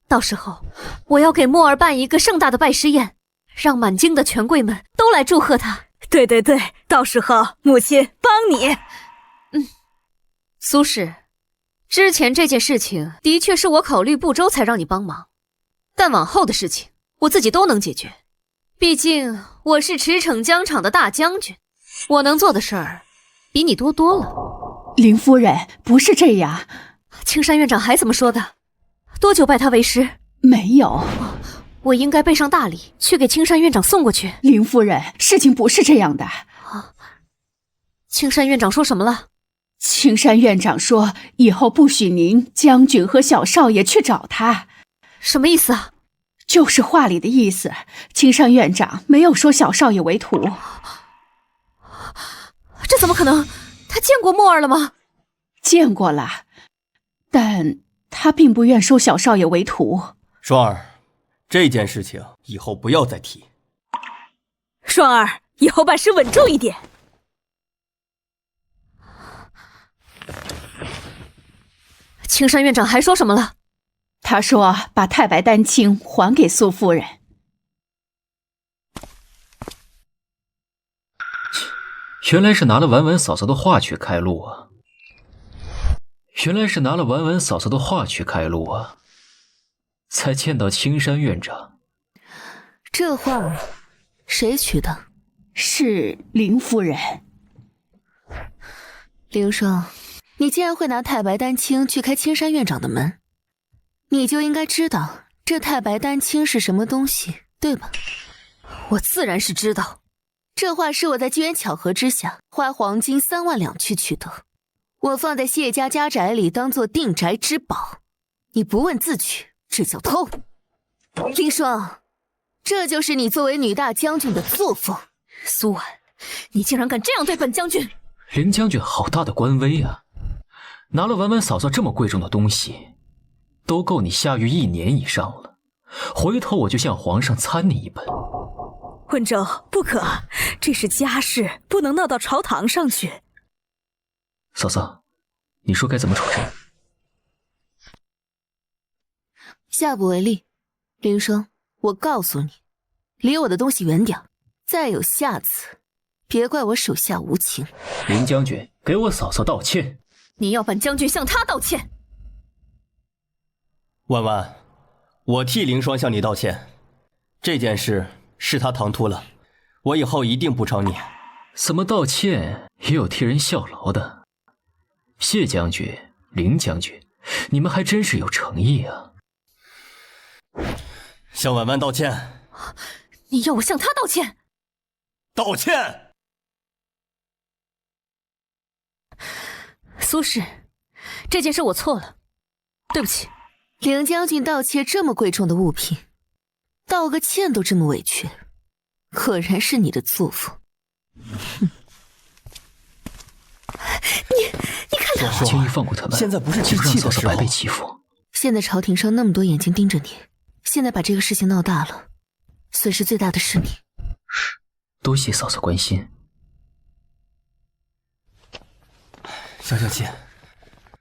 到时候我要给墨儿办一个盛大的拜师宴，让满京的权贵们都来祝贺他。对对对，到时候母亲帮你。苏氏，之前这件事情的确是我考虑不周才让你帮忙，但往后的事情我自己都能解决。毕竟我是驰骋疆场的大将军，我能做的事儿比你多多了。林夫人，不是这样。青山院长还怎么说的？多久拜他为师？没有。我应该备上大礼去给青山院长送过去。林夫人，事情不是这样的。青山院长说什么了？青山院长说以后不许您将军和小少爷去找他。什么意思啊？就是话里的意思。青山院长没有收小少爷为徒。这怎么可能？他见过墨儿了吗？见过了，但他并不愿收小少爷为徒。双儿，这件事情以后不要再提。双儿，以后办事稳重一点。青山院长还说什么了？他说把太白丹青还给苏夫人。原来是拿了婉婉嫂嫂的话去开路啊！原来是拿了婉婉嫂嫂的话去开路啊！才见到青山院长。这话谁取的？是林夫人。林霜，你既然会拿太白丹青去开青山院长的门，你就应该知道这太白丹青是什么东西，对吧？我自然是知道。这话是我在机缘巧合之下花黄金3万两去取得，我放在谢家家宅里当做定宅之宝，你不问自取，这叫偷。林霜，这就是你作为女大将军的作风。苏婉，你竟然敢这样对本将军！林将军好大的官威啊！拿了婉婉嫂嫂这么贵重的东西，都够你下狱1年以上了。回头我就向皇上参你一本。温州，不可，这是家事，不能闹到朝堂上去。嫂嫂，你说该怎么处置？下不为例。林霜，我告诉你，离我的东西远点，再有下次，别怪我手下无情。林将军，给我嫂嫂道歉。你要本将军向他道歉。婉婉，我替林霜向你道歉，这件事是他唐突了，我以后一定补偿你。怎么道歉也有替人效劳的。谢将军、林将军，你们还真是有诚意啊。向婉婉道歉。你要我向他道歉？道歉。苏氏，这件事我错了，对不起。林将军盗窃这么贵重的物品，道个歉都这么委屈，果然是你的作风。你看说，轻易放过他们，现在不是岂不让嫂嫂白气的时候。被欺负？现在朝廷上那么多眼睛盯着你，现在把这个事情闹大了，损失最大的是你。多谢嫂嫂关心。小小姐，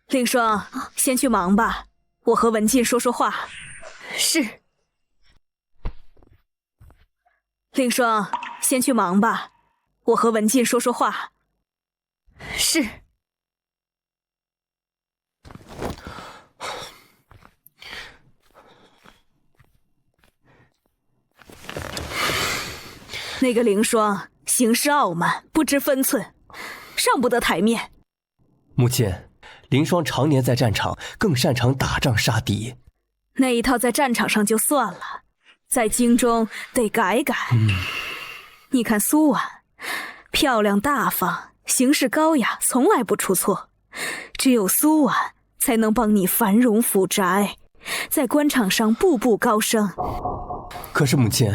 凌霜，先去忙吧，我和文静说说话。是。凌霜，先去忙吧，我和文静说说话。是。那个凌霜行事傲慢，不知分寸，上不得台面。母亲，凌霜常年在战场，更擅长打仗杀敌。那一套在战场上就算了，在京中得改改。你看苏婉，漂亮大方，行事高雅，从来不出错。只有苏婉才能帮你繁荣府宅，在官场上步步高升。可是母亲，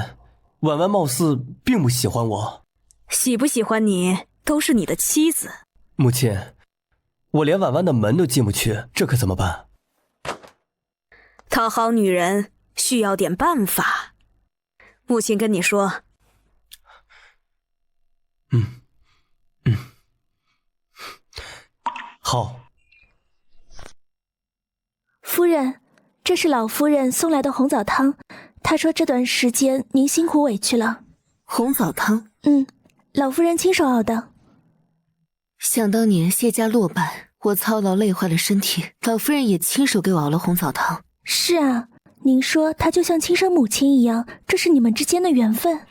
婉婉貌似并不喜欢我。喜不喜欢你，都是你的妻子。母亲，我连婉婉的门都进不去，这可怎么办？讨好女人需要点办法。母亲跟你说。好。夫人，这是老夫人送来的红枣汤。她说这段时间您辛苦委屈了。红枣汤？老夫人亲手熬的。想当年谢家落败，我操劳累坏了身体，老夫人也亲手给我熬了红枣汤。是啊，您说她就像亲生母亲一样，这是你们之间的缘分。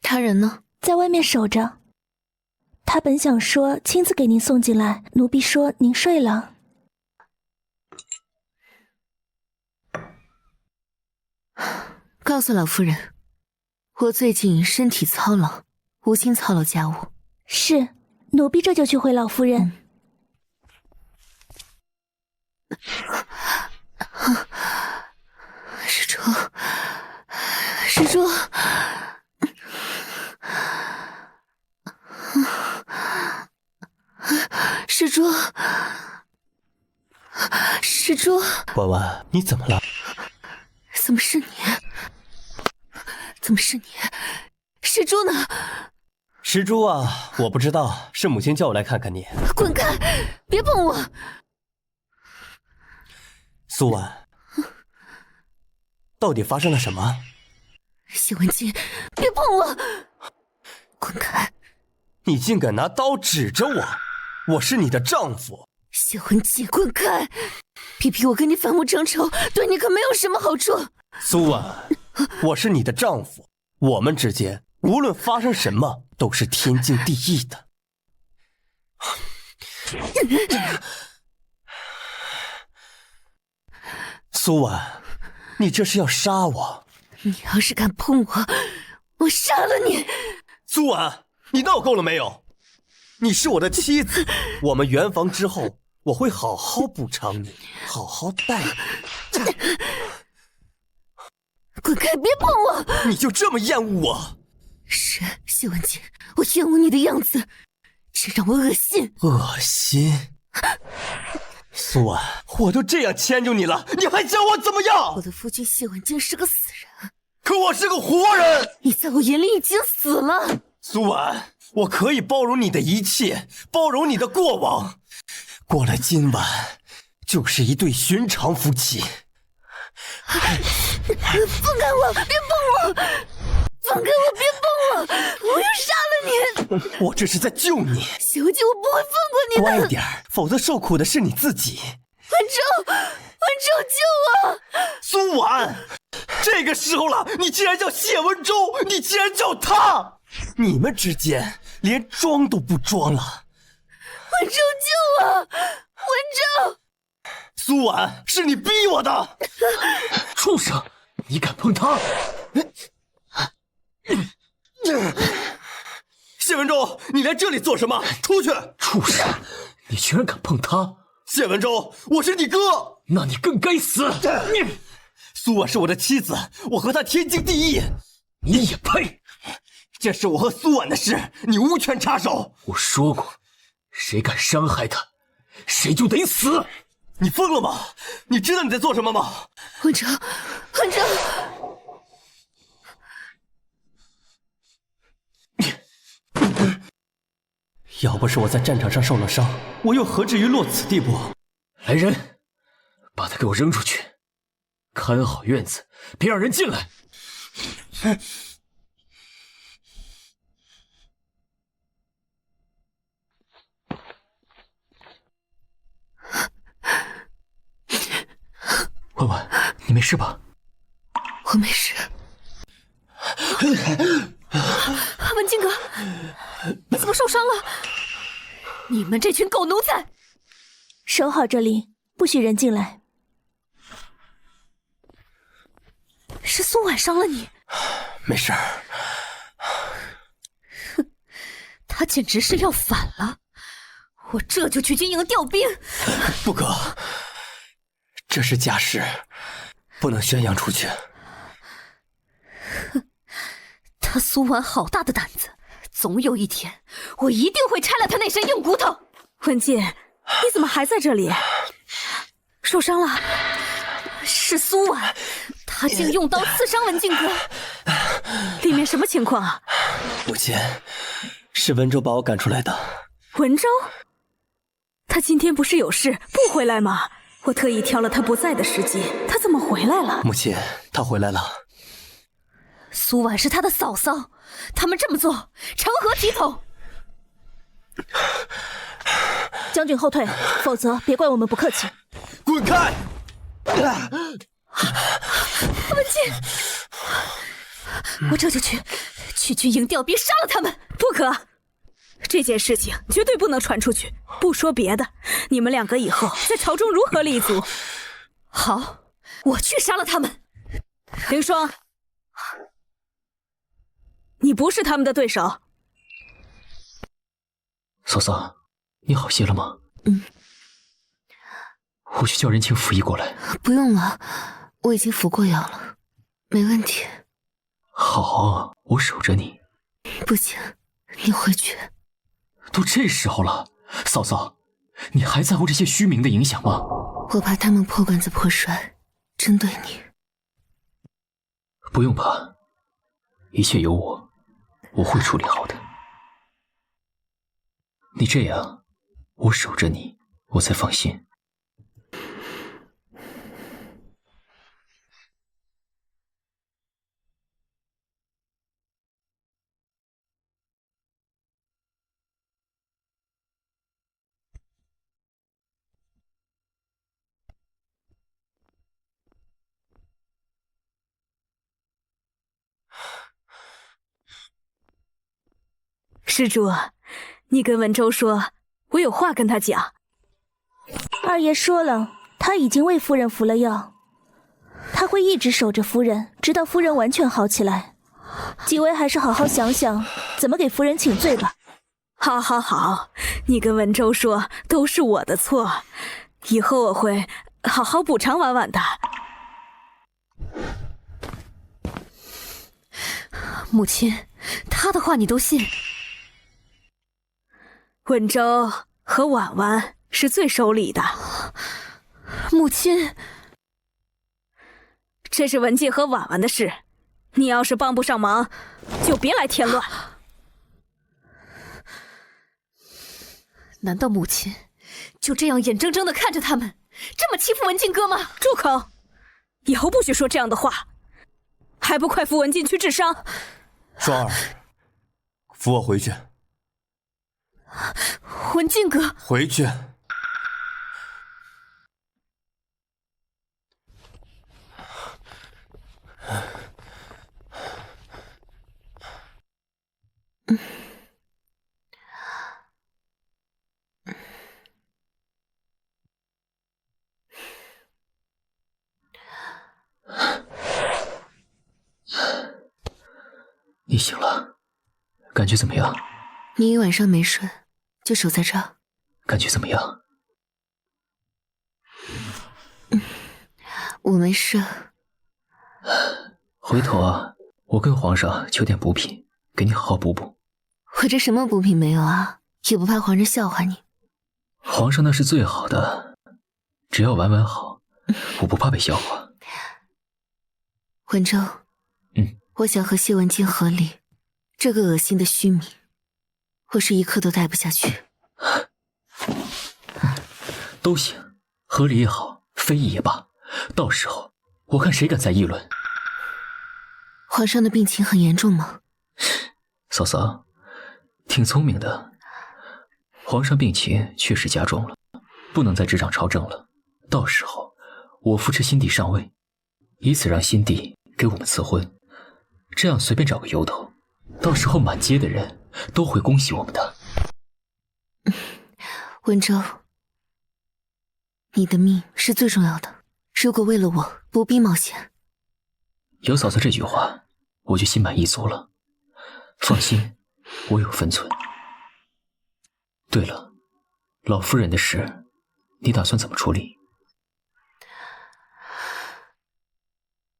他人呢？在外面守着。他本想说亲自给您送进来，奴婢说您睡了。告诉老夫人，我最近身体操劳，无心操劳家务。是，奴婢这就去回老夫人。施主，施主，施主，施主，婉婉，你怎么了？怎么是你？怎么是你？施主呢？石珠啊，我不知道，是母亲叫我来看看你。滚开！别碰我！苏婉，到底发生了什么？谢文静，别碰我！滚开！你竟敢拿刀指着我！我是你的丈夫。谢文静，滚开！别逼我跟你反目成仇，对你可没有什么好处。苏婉，我是你的丈夫，我们之间无论发生什么都是天经地义的。苏婉，你这是要杀我！你要是敢碰我，我杀了你！苏婉，你闹够了没有？你是我的妻子，我们圆房之后，我会好好补偿你，好好待你。滚开！别碰我！你就这么厌恶我？是，谢文静，我厌恶你的样子，这让我恶心。恶心？苏婉，我都这样迁就你了，你还想我怎么样？我的夫君谢文静是个死人，可我是个活人。你在我眼里已经死了。苏婉，我可以包容你的一切，包容你的过往。过了今晚，就是一对寻常夫妻。放开我！别碰我！放开我！别碰我！我要杀了你！我这是在救你。谢文静，我不会放过你的。乖点儿，否则受苦的是你自己。文州，救我！苏婉，这个时候了，你竟然叫谢文州，你竟然叫他，你们之间连装都不装了。文州，救我！文州。苏婉，是你逼我的！畜生，你敢碰他？谢文州，你来这里做什么？出去！畜生，你居然敢碰他！谢文州，我是你哥，那你更该死！苏婉是我的妻子，我和她天经地义。你也配？这是我和苏婉的事，你无权插手。我说过，谁敢伤害她，谁就得死。你疯了吗？你知道你在做什么吗？文哲，文哲，要不是我在战场上受了伤，我又何至于落此地步？来人，把他给我扔出去，看好院子，别让人进来。婉婉，你没事吧？我没事。文静哥，你怎么受伤了？你们这群狗奴才！守好这里，不许人进来。是苏婉伤了你？没事。哼，他简直是要反了！我这就去军营调兵。不可，这是家事，不能宣扬出去。哼，他苏婉好大的胆子！总有一天，我一定会拆了他那身硬骨头。文静，你怎么还在这里？受伤了？是苏婉，她竟用刀刺伤文静哥。里面什么情况？母亲，是文州把我赶出来的。文州？他今天不是有事不回来吗？我特意挑了他不在的时机，他怎么回来了？母亲，他回来了。苏婉是他的嫂嫂，他们这么做成何体统？将军后退，否则别怪我们不客气。滚开！文静，我这就去军营调兵，杀了他们！不可，这件事情绝对不能传出去。不说别的，你们两个以后在朝中如何立足？好，我去杀了他们。凌霜，你不是他们的对手。嫂嫂，你好些了吗？我去叫人请府医过来。不用了，我已经服过药了，没问题。好，我守着你。不行，你回去。都这时候了，嫂嫂，你还在乎这些虚名的影响吗？我怕他们破罐子破摔，针对你。不用怕，一切有我，我会处理好的。你这样，我守着你，我才放心。施主，你跟文州说，我有话跟他讲。二爷说了，他已经为夫人服了药，他会一直守着夫人，直到夫人完全好起来。几位还是好好想想怎么给夫人请罪吧。好，好，好，你跟文州说，都是我的错，以后我会好好补偿婉婉的。母亲，他的话你都信？文州和婉婉是最守礼的。母亲，这是文静和婉婉的事，你要是帮不上忙，就别来添乱。难道母亲就这样眼睁睁地看着他们这么欺负文静哥吗？住口！以后不许说这样的话，还不快扶文静去治伤？双儿，扶我回去。文静哥，回去。你醒了，感觉怎么样？你一晚上没睡，就守在这儿。感觉怎么样？我没事。回头啊，我跟皇上求点补品，给你好好补补。我这什么补品没有啊？也不怕皇上笑话你。皇上那是最好的，只要玩好，我不怕被笑话。文州，我想和谢文静和离，这个恶心的虚名，我是一刻都待不下去。都行，和离也好，非议也罢，到时候我看谁敢再议论。皇上的病情很严重吗？嫂嫂，挺聪明的。皇上病情确实加重了，不能再执掌朝政了。到时候我扶持新帝上位，以此让新帝给我们赐婚，这样随便找个由头，到时候满街的人都会恭喜我们的。文州，你的命是最重要的，如果为了我不必冒险。有嫂子这句话，我就心满意足了。放心，我有分寸。对了，老夫人的事，你打算怎么处理？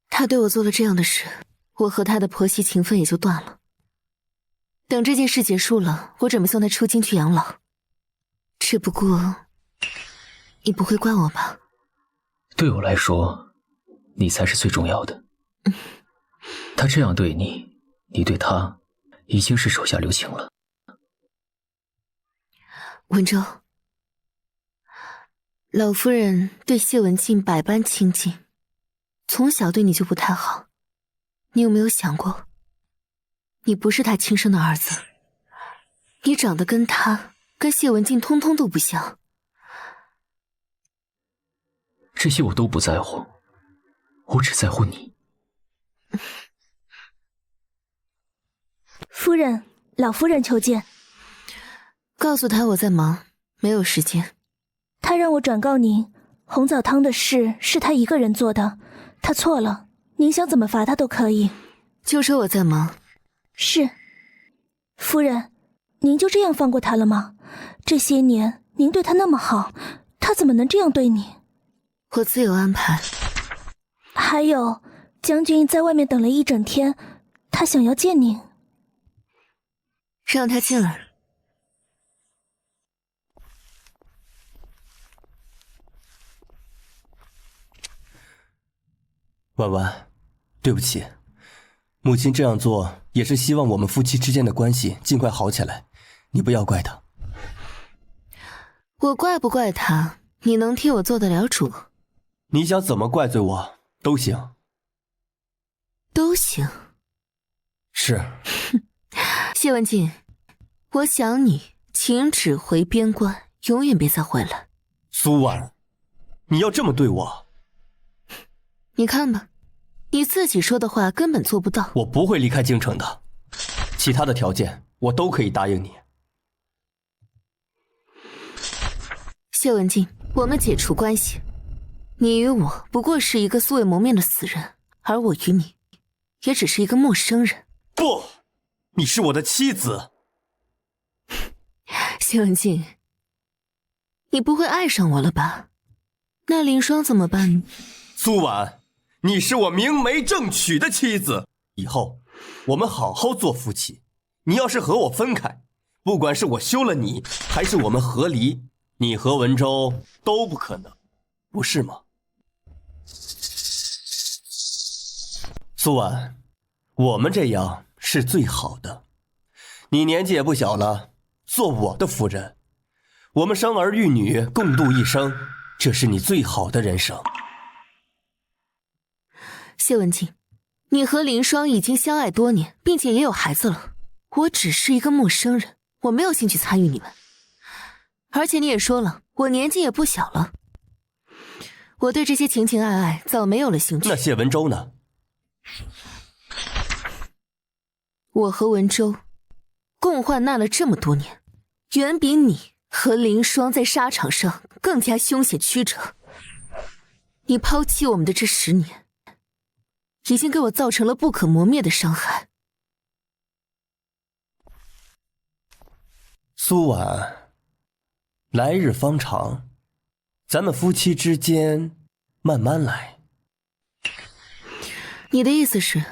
她对我做了这样的事，我和她的婆媳情分也就断了。等这件事结束了，我准备送她出京去养老。只不过，你不会怪我吧？对我来说，你才是最重要的。他这样对你，你对他已经是手下留情了。文州，老夫人对谢文静百般亲近，从小对你就不太好。你有没有想过，你不是她亲生的儿子，你长得跟她、跟谢文静通通都不像。这些我都不在乎，我只在乎你。夫人，老夫人求见。告诉她我在忙，没有时间。他让我转告您，红枣汤的事是他一个人做的，他错了，您想怎么罚他都可以。就说我在忙。是。夫人，您就这样放过他了吗？这些年您对他那么好，他怎么能这样对你？我自有安排。还有，将军在外面等了一整天，他想要见您。让他进来。婉婉，对不起，母亲这样做也是希望我们夫妻之间的关系尽快好起来，你不要怪她。我怪不怪他，你能替我做得了主？你想怎么怪罪我都行。都行。是。谢文静，我想你请旨回边关，永远别再回来。苏婉，你要这么对我？你看吧，你自己说的话根本做不到。我不会离开京城的，其他的条件我都可以答应你。谢文静，我们解除关系。你与我不过是一个素未谋面的死人，而我与你也只是一个陌生人。不，你是我的妻子。谢文静，你不会爱上我了吧？那林霜怎么办？苏婉，你是我明媒正娶的妻子，以后我们好好做夫妻。你要是和我分开，不管是我休了你，还是我们和离，你和文州都不可能，不是吗？苏婉，我们这样是最好的。你年纪也不小了，做我的夫人，我们生儿育女，共度一生，这是你最好的人生。谢文静，你和林霜已经相爱多年，并且也有孩子了。我只是一个陌生人，我没有兴趣参与你们。而且你也说了，我年纪也不小了，我对这些情情爱爱早没有了兴趣。那谢文州呢？我和文州共患难了这么多年，远比你和林霜在沙场上更加凶险曲折。你抛弃我们的这10年，已经给我造成了不可磨灭的伤害。苏婉，来日方长，咱们夫妻之间慢慢来。你的意思是，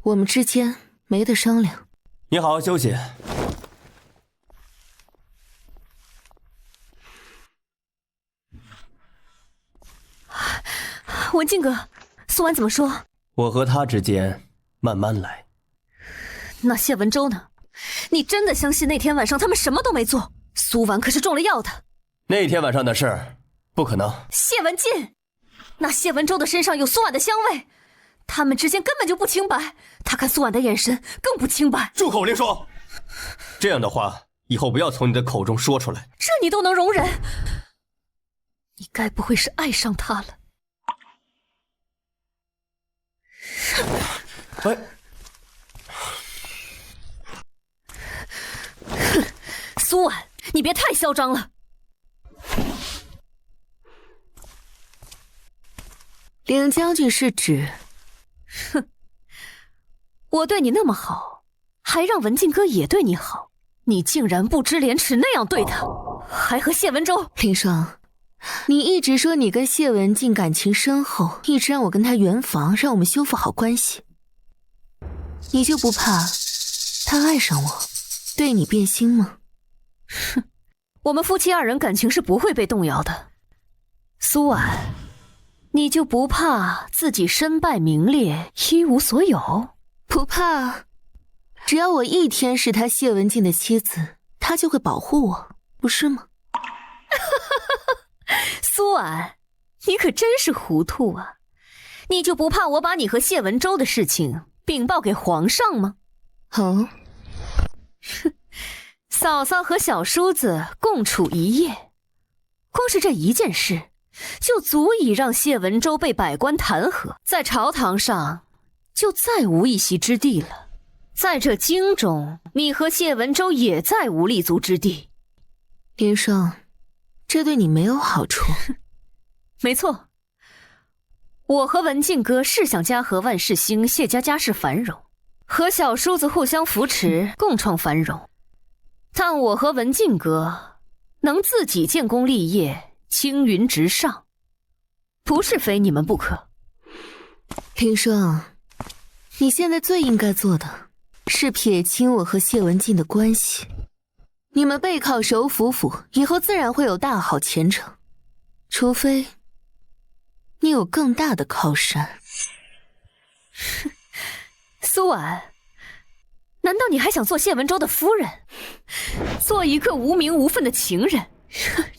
我们之间没得商量？你好好休息。文静哥，苏婉怎么说？我和他之间慢慢来。那谢文舟呢？你真的相信那天晚上他们什么都没做？苏婉可是中了药的。那天晚上的事儿，不可能。谢文静，那谢文舟的身上有苏婉的香味，他们之间根本就不清白。他看苏婉的眼神更不清白。住口，凌霜！这样的话，以后不要从你的口中说出来。这你都能容忍？你该不会是爱上他了？哎。苏婉，你别太嚣张了。凌将军是指？哼，我对你那么好，还让文静哥也对你好，你竟然不知廉耻那样对他，还和谢文舟。凌霜，你一直说你跟谢文静感情深厚，一直让我跟他圆房，让我们修复好关系，你就不怕他爱上我，对你变心吗？哼，我们夫妻二人感情是不会被动摇的。苏婉，你就不怕自己身败名裂，一无所有？不怕，只要我一天是他谢文静的妻子，他就会保护我，不是吗？苏婉，你可真是糊涂啊！你就不怕我把你和谢文舟的事情禀报给皇上吗？哦，哼，嫂嫂和小叔子共处一夜，光是这一件事，就足以让谢文舟被百官弹劾，在朝堂上就再无一席之地了。在这京中，你和谢文舟也再无立足之地。凌霜，这对你没有好处。没错，我和文静哥是想家和万事兴，谢家家世繁荣，和小叔子互相扶持，共创繁荣。但我和文静哥能自己建功立业，青云直上，不是非你们不可。凌霜，你现在最应该做的是撇清我和谢文静的关系。你们背靠首辅府，以后自然会有大好前程，除非你有更大的靠山。苏婉，难道你还想做谢文舟的夫人，做一个无名无分的情人？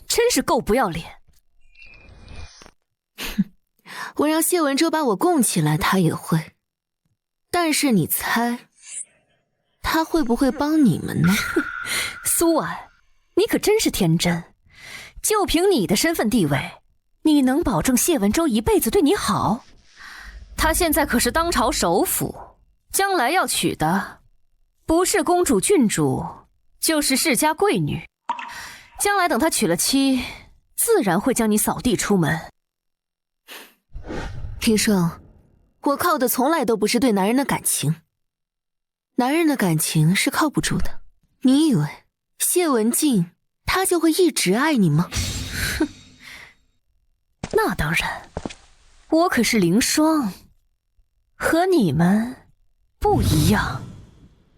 真是够不要脸。我让谢文舟把我供起来，他也会。但是你猜，他会不会帮你们呢？苏婉，你可真是天真。就凭你的身份地位，你能保证谢文舟一辈子对你好？他现在可是当朝首辅，将来要娶的不是公主郡主，就是世家贵女。将来等他娶了妻，自然会将你扫地出门。凌霜，我靠的从来都不是对男人的感情，男人的感情是靠不住的。你以为谢文静她就会一直爱你吗？哼，那当然，我可是凌霜，和你们不一样。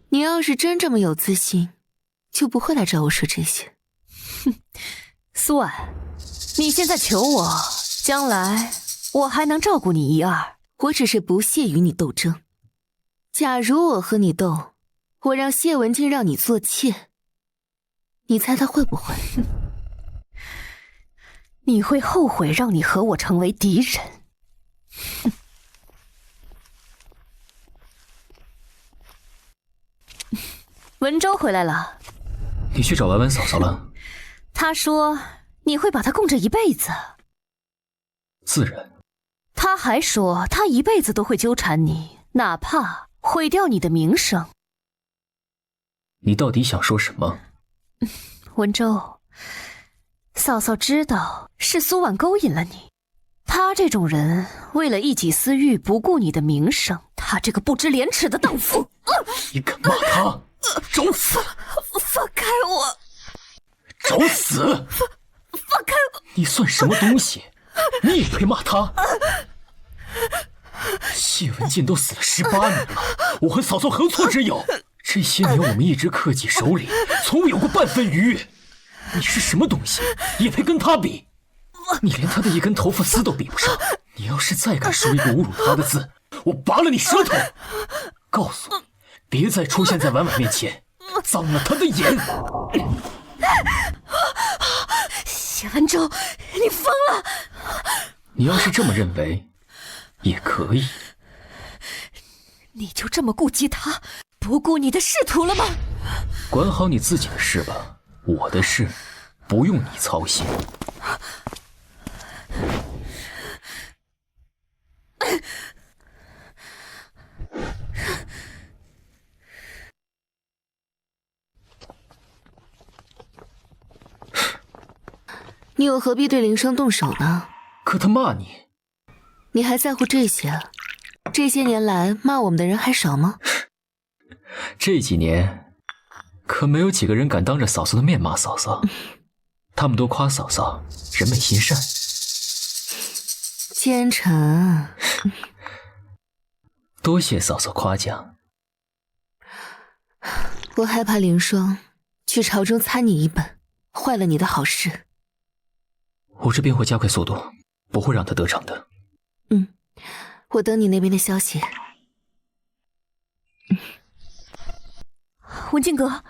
你要是真这么有自信，就不会来找我说这些。哼，苏婉，你现在求我，将来我还能照顾你一二。我只是不屑与你斗争。假如我和你斗，我让谢文静让你做妾，你猜他会不会？你会后悔让你和我成为敌人。文舟回来了。你去找婉婉嫂嫂了？她说你会把她供着一辈子。自然。她还说她一辈子都会纠缠你，哪怕毁掉你的名声。你到底想说什么？文舟，嫂嫂知道是苏婉勾引了你。她这种人为了一己私欲不顾你的名声，她这个不知廉耻的荡妇！你敢骂她？找死！放开我！找死！放开我！你算什么东西？你也配骂她？谢文静都死了18年了，我和嫂嫂何错之有？这些年我们一直克己守礼，从未有过半分逾越。你是什么东西，也配跟她比？你连她的一根头发丝都比不上，你你要是再敢说一个侮辱他的字，我拔了你舌头！告诉你，别再出现在婉婉面前，脏了他的眼。谢文州，你疯了！你要是这么认为，也可以。你就这么顾及他，不顾你的仕途了吗？管好你自己的事吧，我的事不用你操心。你又何必对林生动手呢？可他骂你，你还在乎这些？这些年来骂我们的人还少吗？这几年可没有几个人敢当着嫂嫂的面骂嫂嫂，他们都夸嫂嫂人美心善。奸臣，多谢嫂嫂夸奖。我害怕凌霜去朝中参你一本，坏了你的好事。我这边会加快速度，不会让他得逞的。我等你那边的消息。文静阁，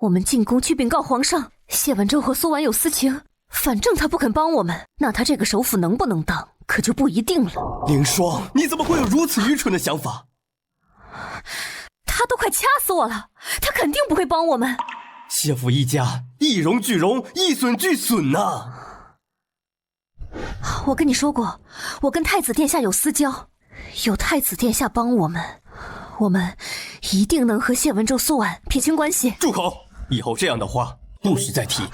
我们进宫去禀告皇上，谢文州和苏婉有私情，反正他不肯帮我们，那他这个首辅能不能当，可就不一定了。凌霜，你怎么会有如此愚蠢的想法？他都快掐死我了，他肯定不会帮我们。谢府一家一荣俱荣，一损俱损呐！我跟你说过，我跟太子殿下有私交，有太子殿下帮我们，我们一定能和谢文州、苏婉撇清关系。住口！以后这样的话不许再提。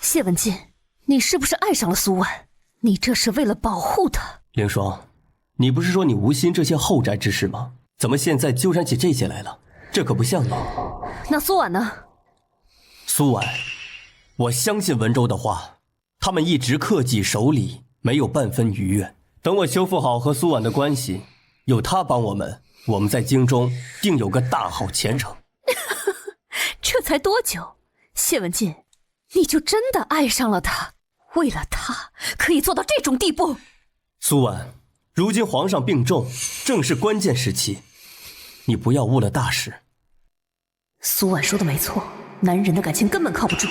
谢文静，你是不是爱上了苏婉？你这是为了保护她。凌霜，你不是说你无心这些后宅之事吗？怎么现在纠缠起这些来了？这可不像你。那苏婉呢？苏婉，我相信文州的话，他们一直恪己守礼，没有半分逾越。等我修复好和苏婉的关系，有他帮我们，我们在京中定有个大好前程。这才多久？谢文静，你就真的爱上了他？为了他，可以做到这种地步？苏婉，如今皇上病重，正是关键时期，你不要误了大事。苏婉说的没错，男人的感情根本靠不住。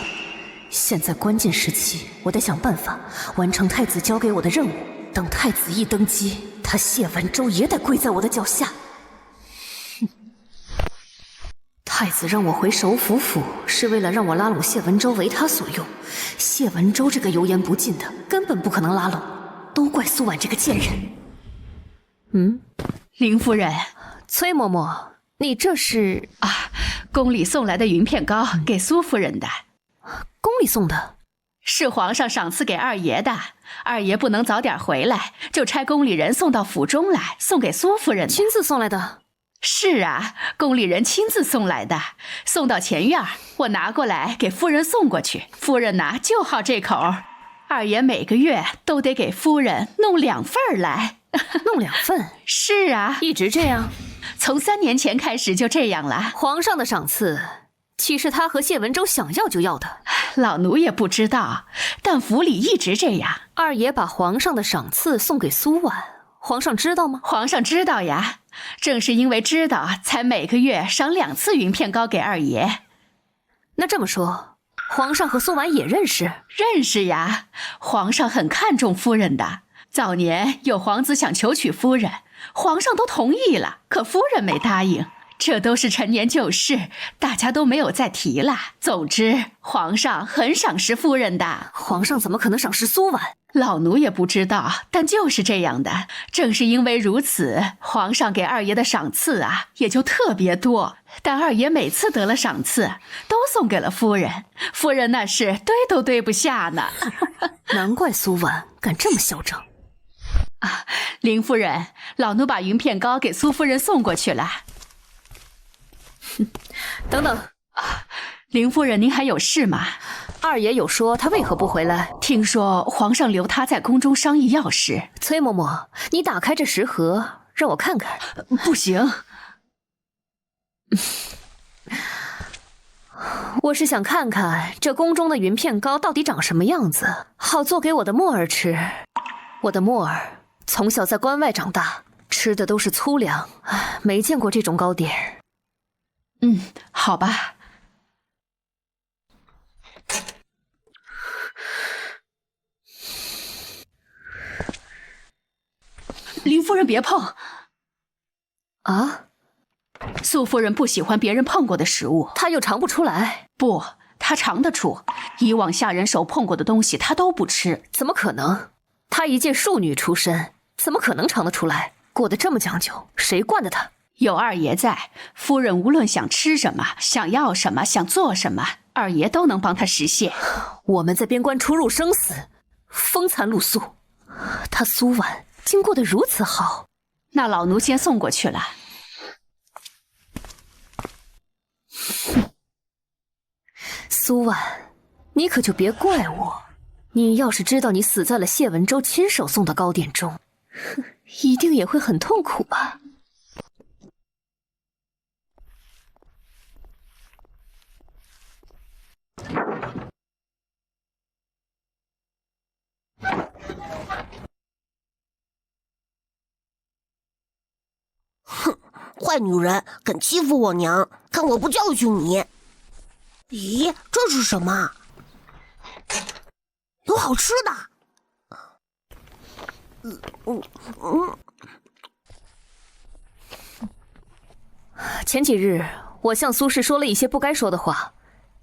现在关键时期，我得想办法完成太子交给我的任务。等太子一登基，他谢文州也得跪在我的脚下。太子让我回首府府，是为了让我拉拢谢文州为他所用。谢文州这个油盐不进的，根本不可能拉拢，都怪苏婉这个贱人。林夫人，崔嬷嬷，你这是宫里送来的云片糕，给苏夫人的。宫里送的？是皇上赏赐给二爷的，二爷不能早点回来，就差宫里人送到府中来，送给苏夫人的。亲自送来的？是啊，宫里人亲自送来的，送到前院，我拿过来给夫人送过去。夫人拿就好这口，二爷每个月都得给夫人弄2份来。弄2份？是啊，一直这样？从3年前开始就这样了。皇上的赏赐岂是他和谢文州想要就要的？老奴也不知道，但府里一直这样。二爷把皇上的赏赐送给苏婉，皇上知道吗？皇上知道呀，正是因为知道，才每个月赏2次云片糕给二爷。那这么说，皇上和苏婉也认识？认识呀，皇上很看重夫人的。早年有皇子想求娶夫人，皇上都同意了，可夫人没答应。这都是陈年旧事，大家都没有再提了。总之，皇上很赏识夫人的。皇上怎么可能赏识苏婉？老奴也不知道，但就是这样的。正是因为如此，皇上给二爷的赏赐也就特别多。但二爷每次得了赏赐，都送给了夫人，夫人那是堆都堆不下呢。难怪苏婉敢这么嚣张。林夫人，老奴把云片糕给苏夫人送过去了。等等，林夫人，您还有事吗？二爷有说他为何不回来？听说皇上留他在宫中商议要事。崔嬷嬷，你打开这食盒，让我看看。不行。我是想看看这宫中的云片糕到底长什么样子，好做给我的墨儿吃。我的墨儿从小在关外长大，吃的都是粗粮，没见过这种糕点。好吧。林夫人别碰。啊？苏夫人不喜欢别人碰过的食物，她又尝不出来。不，她尝得出。以往下人手碰过的东西，她都不吃。怎么可能？她一介庶女出身，怎么可能尝得出来？过得这么讲究，谁惯的她？有二爷在，夫人无论想吃什么、想要什么、想做什么，二爷都能帮她实现。我们在边关出入生死，风餐露宿，她苏婉竟过得如此好。那老奴先送过去了。苏婉，你可就别怪我。你要是知道你死在了谢文州亲手送的糕点中，一定也会很痛苦吧？哼，坏女人，敢欺负我娘，看我不教训你！咦，这是什么？有好吃的。前几日我向苏轼说了一些不该说的话，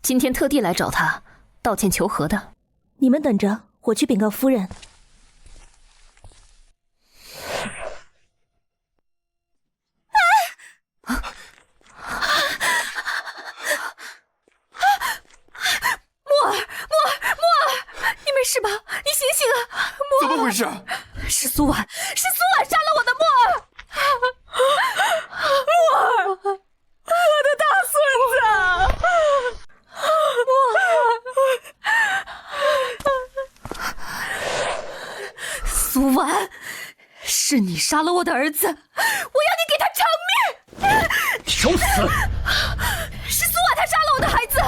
今天特地来找他道歉求和的。你们等着，我去禀告夫人。是吧？你醒醒啊！怎么回事？是苏婉，是苏婉杀了我的墨儿！墨儿，我的大孙子！苏婉，是你杀了我的儿子，我要你给他偿命！你找死！是苏婉，她杀了我的孩子！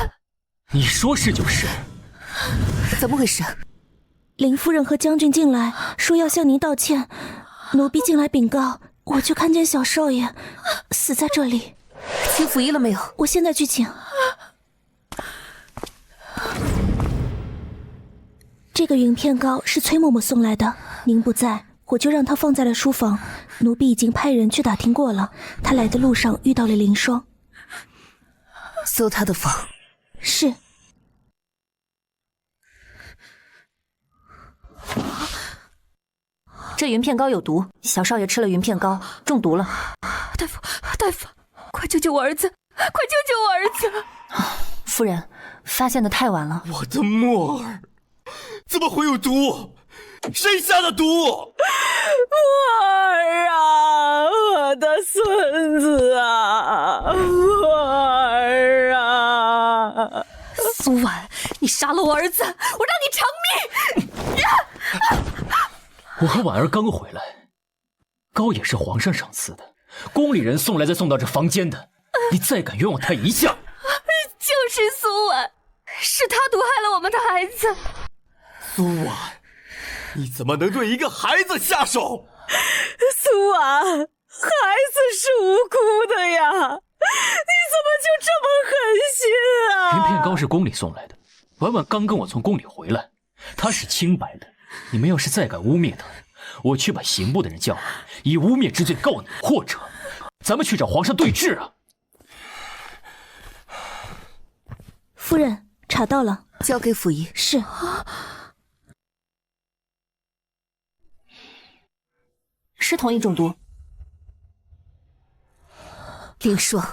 你说是就是。怎么回事？林夫人和将军进来，说要向您道歉。奴婢进来禀告，我就看见小少爷死在这里。请府医了没有？我现在去请。这个云片糕是崔嬷嬷送来的，您不在，我就让她放在了书房。奴婢已经派人去打听过了，她来的路上遇到了林霜。搜她的房。是。这云片糕有毒，小少爷吃了云片糕中毒了。大夫，大夫，快救救我儿子！快救救我儿子！夫人，发现的太晚了。我的墨儿，怎么会有毒？谁下的毒？墨儿啊，我的孙子啊，墨儿啊！苏婉，你杀了我儿子，我让你偿命！我和婉儿刚回来，糕也是皇上赏赐的，宫里人送来再送到这房间的，你再敢冤枉他一下，就是苏婉，是他毒害了我们的孩子。苏婉，你怎么能对一个孩子下手？苏婉，孩子是无辜的呀，你怎么就这么狠心啊？云片糕是宫里送来的，婉婉刚跟我从宫里回来，她是清白的。你们要是再敢污蔑他，我去把刑部的人叫来，以污蔑之罪告你，或者咱们去找皇上对质啊！夫人，查到了，交给府医。是。是同一种毒。林霜，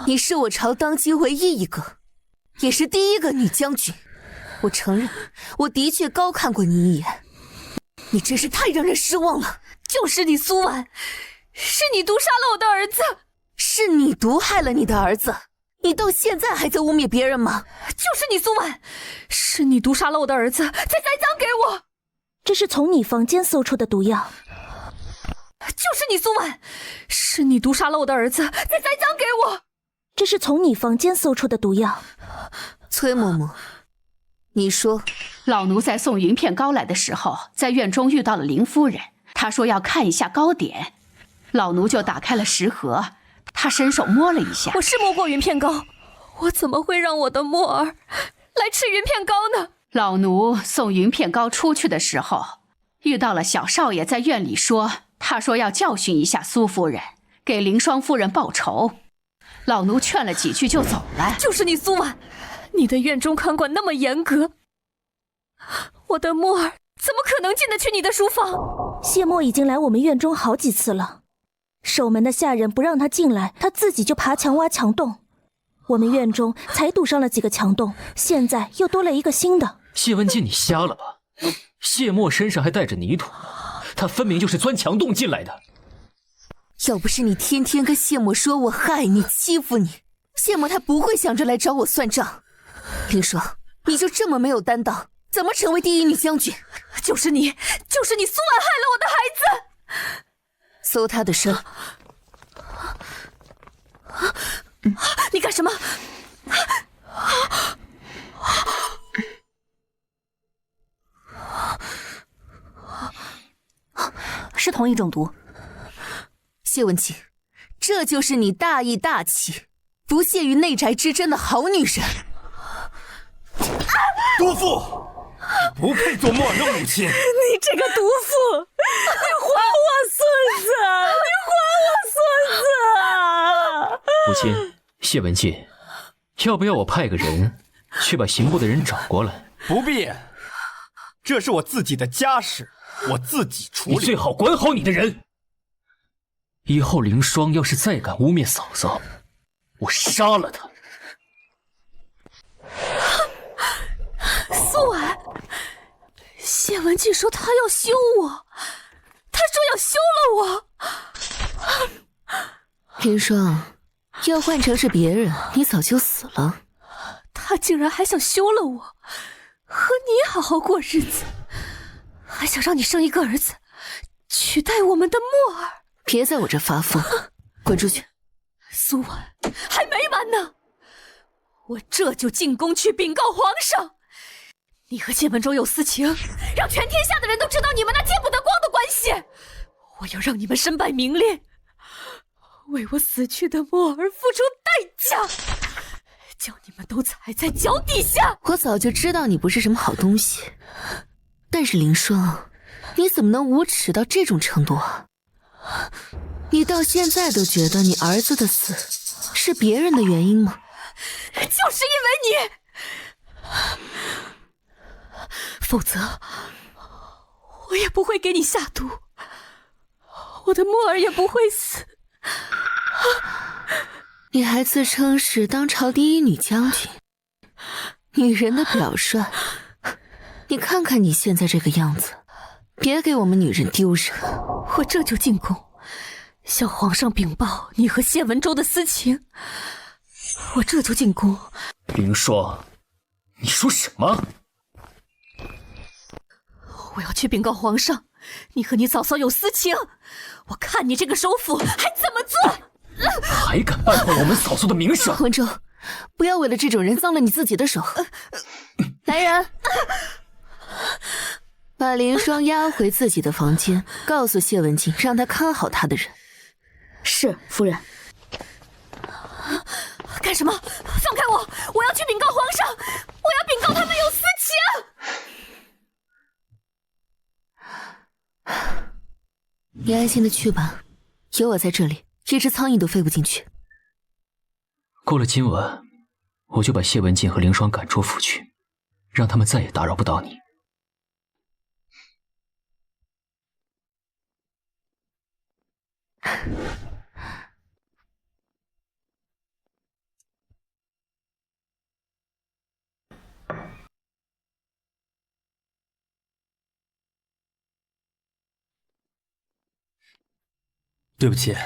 你是我朝当今唯一一个，也是第一个女将军。我承认，我的确高看过你一眼。你真是太让人失望了！就是你苏婉，是你毒杀了我的儿子，是你毒害了你的儿子，你到现在还在污蔑别人吗？就是你苏婉，是你毒杀了我的儿子，再栽赃给我。这是从你房间搜出的毒药。就是你苏婉，是你毒杀了我的儿子，再栽赃给我。这是从你房间搜出的毒药。崔嬷嬷，你说，老奴在送云片糕来的时候，在院中遇到了林夫人，她说要看一下糕点，老奴就打开了食盒，她伸手摸了一下。我是摸过云片糕，我怎么会让我的墨儿来吃云片糕呢？老奴送云片糕出去的时候，遇到了小少爷在院里说，他说要教训一下苏夫人，给凌霜夫人报仇。老奴劝了几句就走了。就是你苏婉，你的院中看管那么严格，我的墨儿怎么可能进得去你的书房？谢墨已经来我们院中好几次了，守门的下人不让他进来，他自己就爬墙挖墙洞。我们院中才堵上了几个墙洞，现在又多了一个新的。谢文静，你瞎了吧？谢墨身上还带着泥土，他分明就是钻墙洞进来的。要不是你天天跟谢墨说我害你欺负你，谢墨他不会想着来找我算账。林霜，你就这么没有担当，怎么成为第一女将军？就是你苏婉害了我的孩子。搜他的身。你干什么？是同一种毒。谢文静，这就是你大义大气、不屑于内宅之争的好女人。毒妇，你不配做墨儿的母亲。你这个毒妇，你还我孙子！你还我孙子！母亲，谢文静，要不要我派个人去把刑部的人找过来？不必，这是我自己的家事，我自己处理。你最好管好你的人。以后凌霜要是再敢污蔑嫂子，我杀了他。苏婉，谢文静说他要休我，他说要休了我。林霜，要换成是别人，你早就死了。他竟然还想休了我，和你好好过日子，还想让你生一个儿子，取代我们的墨儿。别在我这发疯，滚出去！苏婉，还没完呢！我这就进宫去禀告皇上，你和谢文忠有私情，让全天下的人都知道你们那见不得光的关系。我要让你们身败名裂，为我死去的墨儿付出代价，叫你们都踩在脚底下。我早就知道你不是什么好东西，但是林霜，你怎么能无耻到这种程度啊？你到现在都觉得你儿子的死是别人的原因吗？就是因为你，否则我也不会给你下毒，我的墨儿也不会死。你还自称是当朝第一女将军，女人的表率，你看看你现在这个样子，别给我们女人丢人。我这就进宫，向皇上禀报你和谢文州的私情。我这就进宫。凌霜，你说什么？我要去禀告皇上，你和你嫂嫂有私情，我看你这个首辅还怎么做！还敢败坏我们嫂嫂的名声！文州，不要为了这种人脏了你自己的手。来人，把凌霜押回自己的房间，告诉谢文静，让她看好她的人。是夫人。干什么？放开我！我要去禀告皇上，我要禀告他们有私情。你安心的去吧，有我在这里，一只苍蝇都飞不进去。过了今晚，我就把谢文静和凌霜赶出府去，让他们再也打扰不到你。对不起，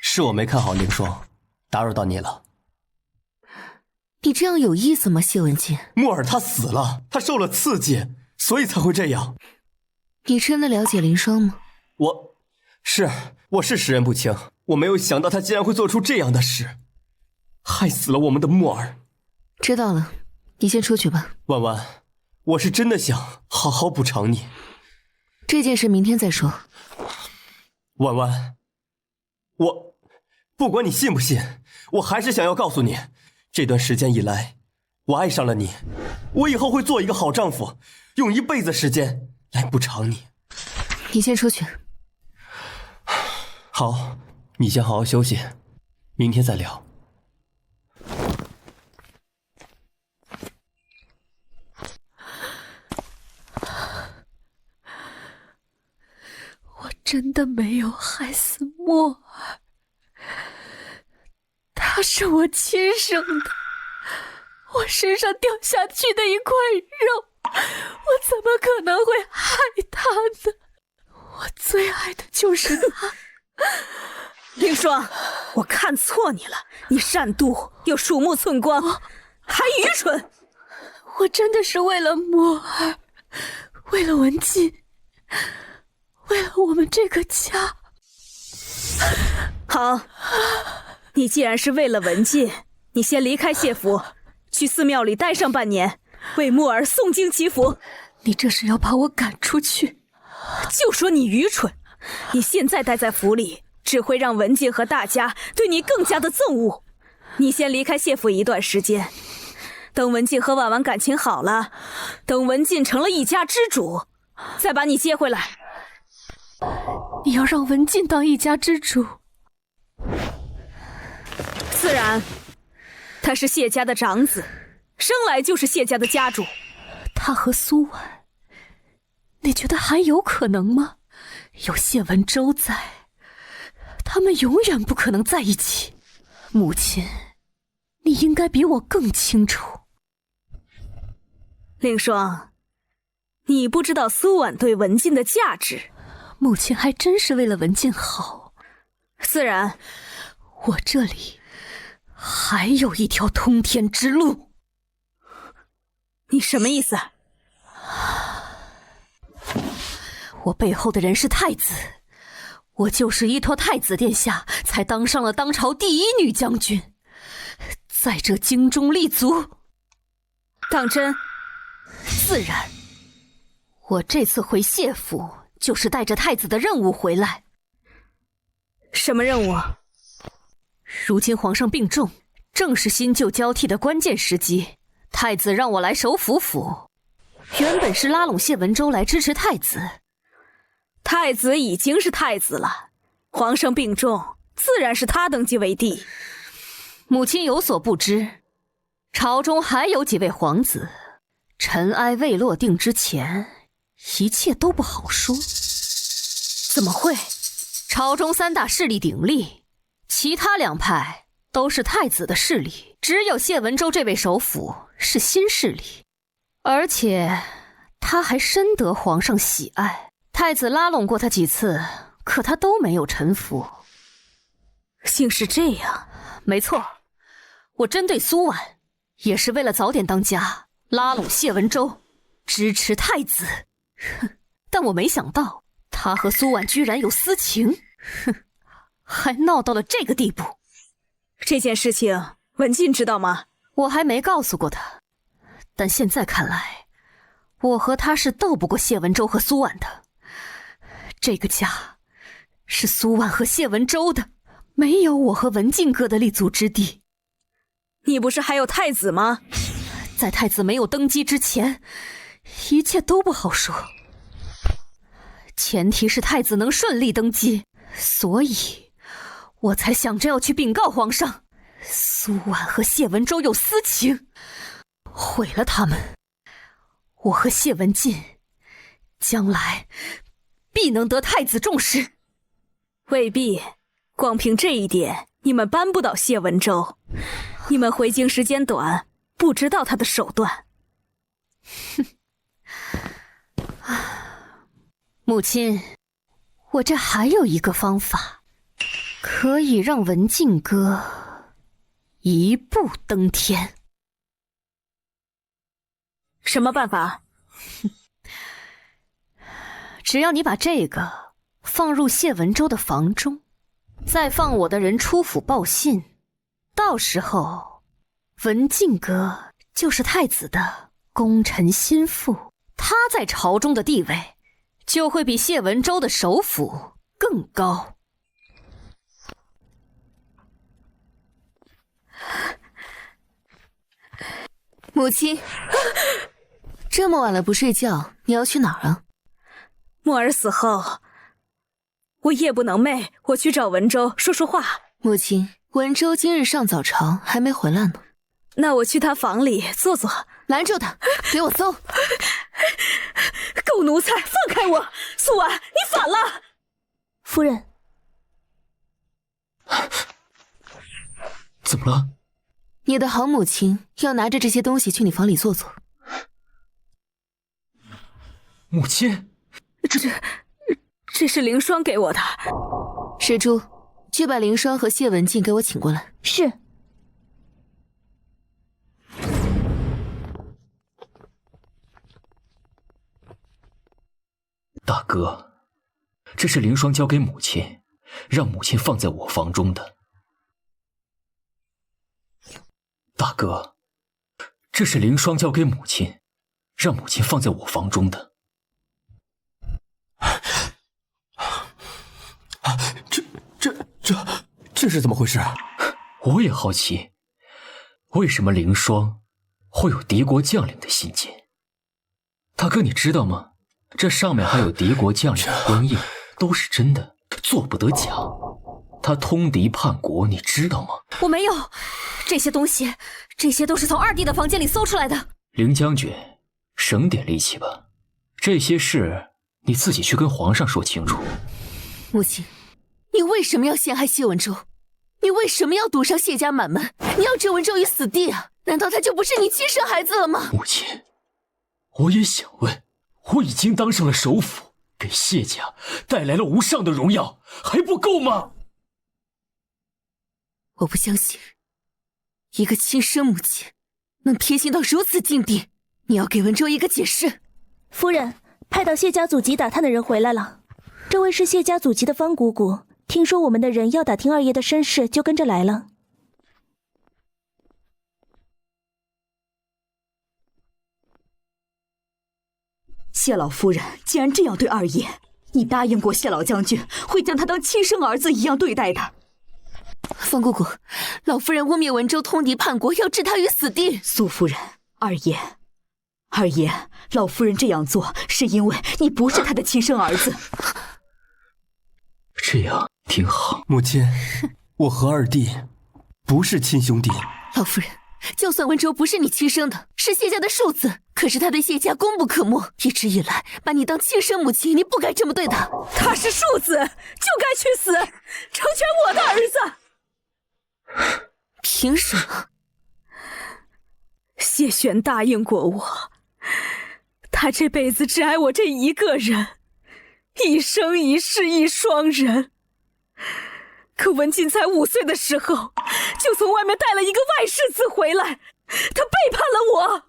是我没看好凌霜，打扰到你了。你这样有意思吗，谢文静？墨儿她死了，她受了刺激，所以才会这样。你真的了解凌霜吗？我是识人不清，我没有想到她竟然会做出这样的事。害死了我们的木儿。知道了，你先出去吧。婉婉，我是真的想好好补偿你。这件事明天再说。婉婉，我不管你信不信，我还是想要告诉你，这段时间以来，我爱上了你。我以后会做一个好丈夫，用一辈子时间来补偿你。你先出去。好，你先好好休息，明天再聊。我真的没有害死墨儿，他是我亲生的，我身上掉下去的一块肉，我怎么可能会害他呢？我最爱的就是他。凌霜，我看错你了，你善妒又鼠目寸光，还愚蠢。我真的是为了墨儿，为了文静，为了我们这个家。好，你既然是为了文静，你先离开谢府，去寺庙里待上半年，为木儿诵经祈福。你这是要把我赶出去？就说你愚蠢，你现在待在府里，只会让文静和大家对你更加的憎恶。你先离开谢府一段时间，等文静和婉婉感情好了，等文静成了一家之主，再把你接回来。你要让文静当一家之主？自然，他是谢家的长子，生来就是谢家的家主。他和苏婉，你觉得还有可能吗？有谢文周在，他们永远不可能在一起。母亲，你应该比我更清楚。凌霜，你不知道苏婉对文静的价值。母亲还真是为了文静好。自然，我这里还有一条通天之路。你什么意思？我背后的人是太子，我就是依托太子殿下才当上了当朝第一女将军，在这京中立足。当真？自然。我这次回谢府就是带着太子的任务回来。什么任务？如今皇上病重，正是新旧交替的关键时机，太子让我来守府府，原本是拉拢谢文周来支持太子。太子已经是太子了，皇上病重，自然是他登基为帝。母亲有所不知，朝中还有几位皇子，尘埃未落定之前，一切都不好说。怎么会？朝中三大势力鼎立，其他两派都是太子的势力，只有谢文周这位首辅是新势力，而且他还深得皇上喜爱。太子拉拢过他几次，可他都没有臣服。竟是这样？没错，我针对苏婉，也是为了早点当家，拉拢谢文周，支持太子。哼，但我没想到他和苏婉居然有私情，哼，还闹到了这个地步。这件事情文静知道吗？我还没告诉过他，但现在看来，我和他是斗不过谢文周和苏婉的。这个家是苏婉和谢文周的，没有我和文静哥的立足之地。你不是还有太子吗？在太子没有登基之前，一切都不好说。前提是太子能顺利登基，所以我才想着要去禀告皇上，苏婉和谢文周有私情，毁了他们，我和谢文静将来必能得太子重视。未必，光凭这一点，你们扳不倒谢文周。你们回京时间短，不知道他的手段。母亲，我这还有一个方法，可以让文静哥一步登天。什么办法？只要你把这个放入谢文周的房中，再放我的人出府报信，到时候文静阁就是太子的功臣心腹，他在朝中的地位就会比谢文州的首辅更高。母亲，这么晚了不睡觉，你要去哪儿啊？墨儿死后，我夜不能寐，我去找文州说说话。母亲，文州今日上早朝，还没回来呢。那我去他房里坐坐。拦住他，给我搜！狗奴才，放开我！素婉，你反了！夫人，怎么了？你的好母亲要拿着这些东西去你房里坐坐。母亲，这是凌霜给我的。石珠，去把凌霜和谢文静给我请过来。是。大哥，这是凌霜交给母亲，让母亲放在我房中的。大哥，这是凌霜交给母亲，让母亲放在我房中的。这是怎么回事？我也好奇，为什么凌霜会有敌国将领的信件？大哥，你知道吗？这上面还有敌国将领的婚印，都是真的，做不得假。他通敌叛国，你知道吗？我没有这些东西，这些都是从二弟的房间里搜出来的。凌将军，省点力气吧，这些事你自己去跟皇上说清楚。母亲，你为什么要陷害谢文州？你为什么要堵上谢家满门？你要置文州于死地啊？难道他就不是你亲生孩子了吗？母亲，我也想问，我已经当上了首辅，给谢家带来了无上的荣耀，还不够吗？我不相信，一个亲生母亲能贴心到如此境地。你要给文州一个解释。夫人，派到谢家祖籍打探的人回来了。这位是谢家祖籍的方姑姑，听说我们的人要打听二爷的身世，就跟着来了。谢老夫人竟然这样对二爷，你答应过谢老将军会将他当亲生儿子一样对待的。方姑姑，老夫人污蔑文州通敌叛国，要置他于死地。苏夫人，二爷，老夫人这样做是因为你不是他的亲生儿子。这样挺好。母亲，我和二弟不是亲兄弟。老夫人，就算文州不是你亲生的，是谢家的庶子，可是他对谢家功不可没，一直以来把你当亲生母亲，你不该这么对他。他是庶子，就该去死，成全我的儿子。凭什么？谢玄答应过我，他这辈子只爱我这一个人，一生一世一双人。可文静才5岁的时候，就从外面带了一个外世子回来，他背叛了我，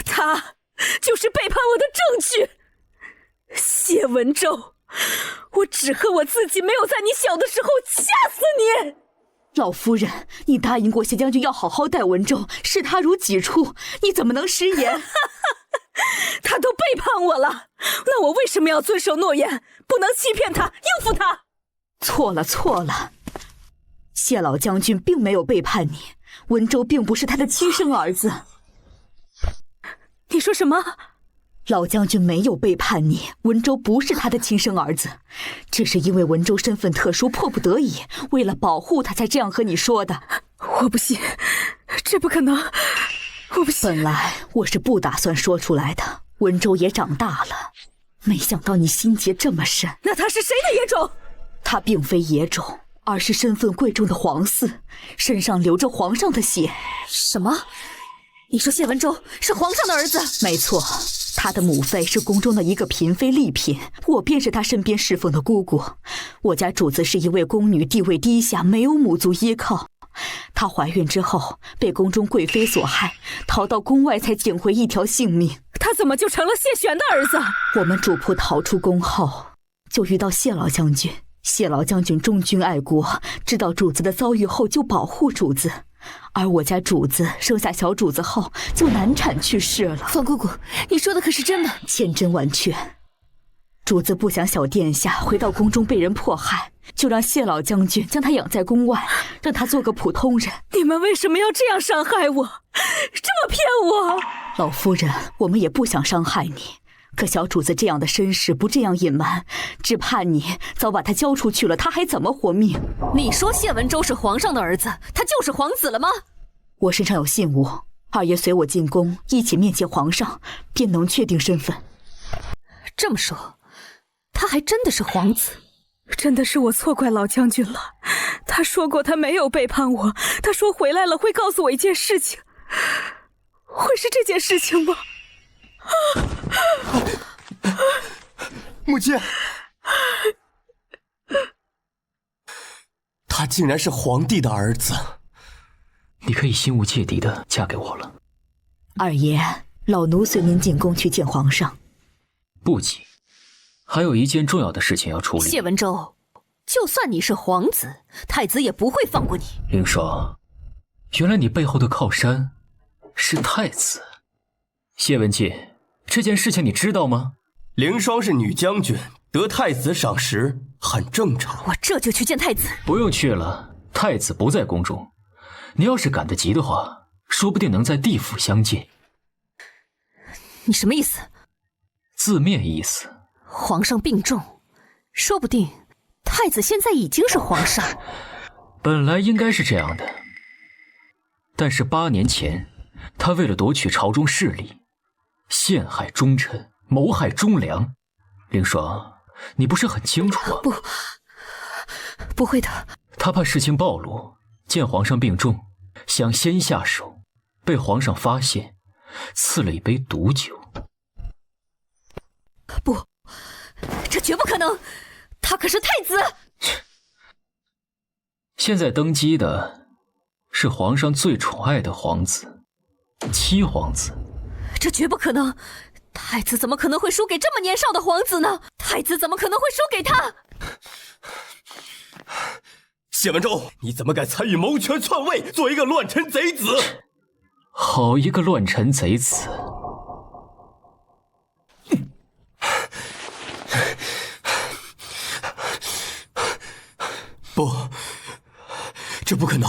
他就是背叛我的证据。谢文州，我只恨我自己没有在你小的时候掐死你。老夫人，你答应过谢将军要好好待文州，视他如己出，你怎么能食言？他都背叛我了，那我为什么要遵守诺言？不能欺骗他，应付他？错了，谢老将军并没有背叛你，文州并不是他的亲生儿子。你说什么？老将军没有背叛你，文州不是他的亲生儿子，只是因为文州身份特殊，迫不得已，为了保护他才这样和你说的。我不信，这不可能，我不信。本来我是不打算说出来的，文州也长大了，没想到你心结这么深。那他是谁的野种？他并非野种，而是身份贵重的皇嗣，身上流着皇上的血。什么？你说谢文州是皇上的儿子？没错，他的母妃是宫中的一个嫔妃丽嫔，我便是他身边侍奉的姑姑。我家主子是一位宫女，地位低下，没有母族依靠。她怀孕之后被宫中贵妃所害，逃到宫外才捡回一条性命。她怎么就成了谢玄的儿子？我们主仆逃出宫后，就遇到谢老将军，谢老将军忠君爱国，知道主子的遭遇后就保护主子，而我家主子生下小主子后就难产去世了。方姑姑，你说的可是真的？千真万确。主子不想小殿下回到宫中被人迫害，就让谢老将军将他养在宫外，让他做个普通人。你们为什么要这样伤害我，这么骗我？老夫人，我们也不想伤害你，可小主子这样的身世不这样隐瞒，只怕你早把他交出去了，他还怎么活命？你说谢文周是皇上的儿子，他就是皇子了吗？我身上有信物，二爷随我进宫，一起面见皇上，便能确定身份。这么说，他还真的是皇子。真的是我错怪老将军了，他说过他没有背叛我，他说回来了会告诉我一件事情，会是这件事情吗？母亲，他竟然是皇帝的儿子，你可以心无芥蒂的嫁给我了。二爷，老奴随您进宫去见皇上。不急，还有一件重要的事情要处理。谢文周，就算你是皇子，太子也不会放过你。凌霜，原来你背后的靠山是太子。谢文静，这件事情你知道吗？凌霜是女将军，得太子赏识很正常。我这就去见太子。不用去了，太子不在宫中。你要是赶得及的话，说不定能在地府相见。你什么意思？字面意思。皇上病重，说不定太子现在已经是皇上。本来应该是这样的，但是8年前，他为了夺取朝中势力，陷害忠臣，谋害忠良。凌霜，你不是很清楚吗？不会的。他怕事情暴露，见皇上病重，想先下手，被皇上发现，赐了一杯毒酒。不，这绝不可能，他可是太子。现在登基的是皇上最宠爱的皇子，七皇子。这绝不可能，太子怎么可能会输给这么年少的皇子呢？太子怎么可能会输给他？谢文周，你怎么敢参与谋权篡位，做一个乱臣贼子？好一个乱臣贼子！不，这不可能。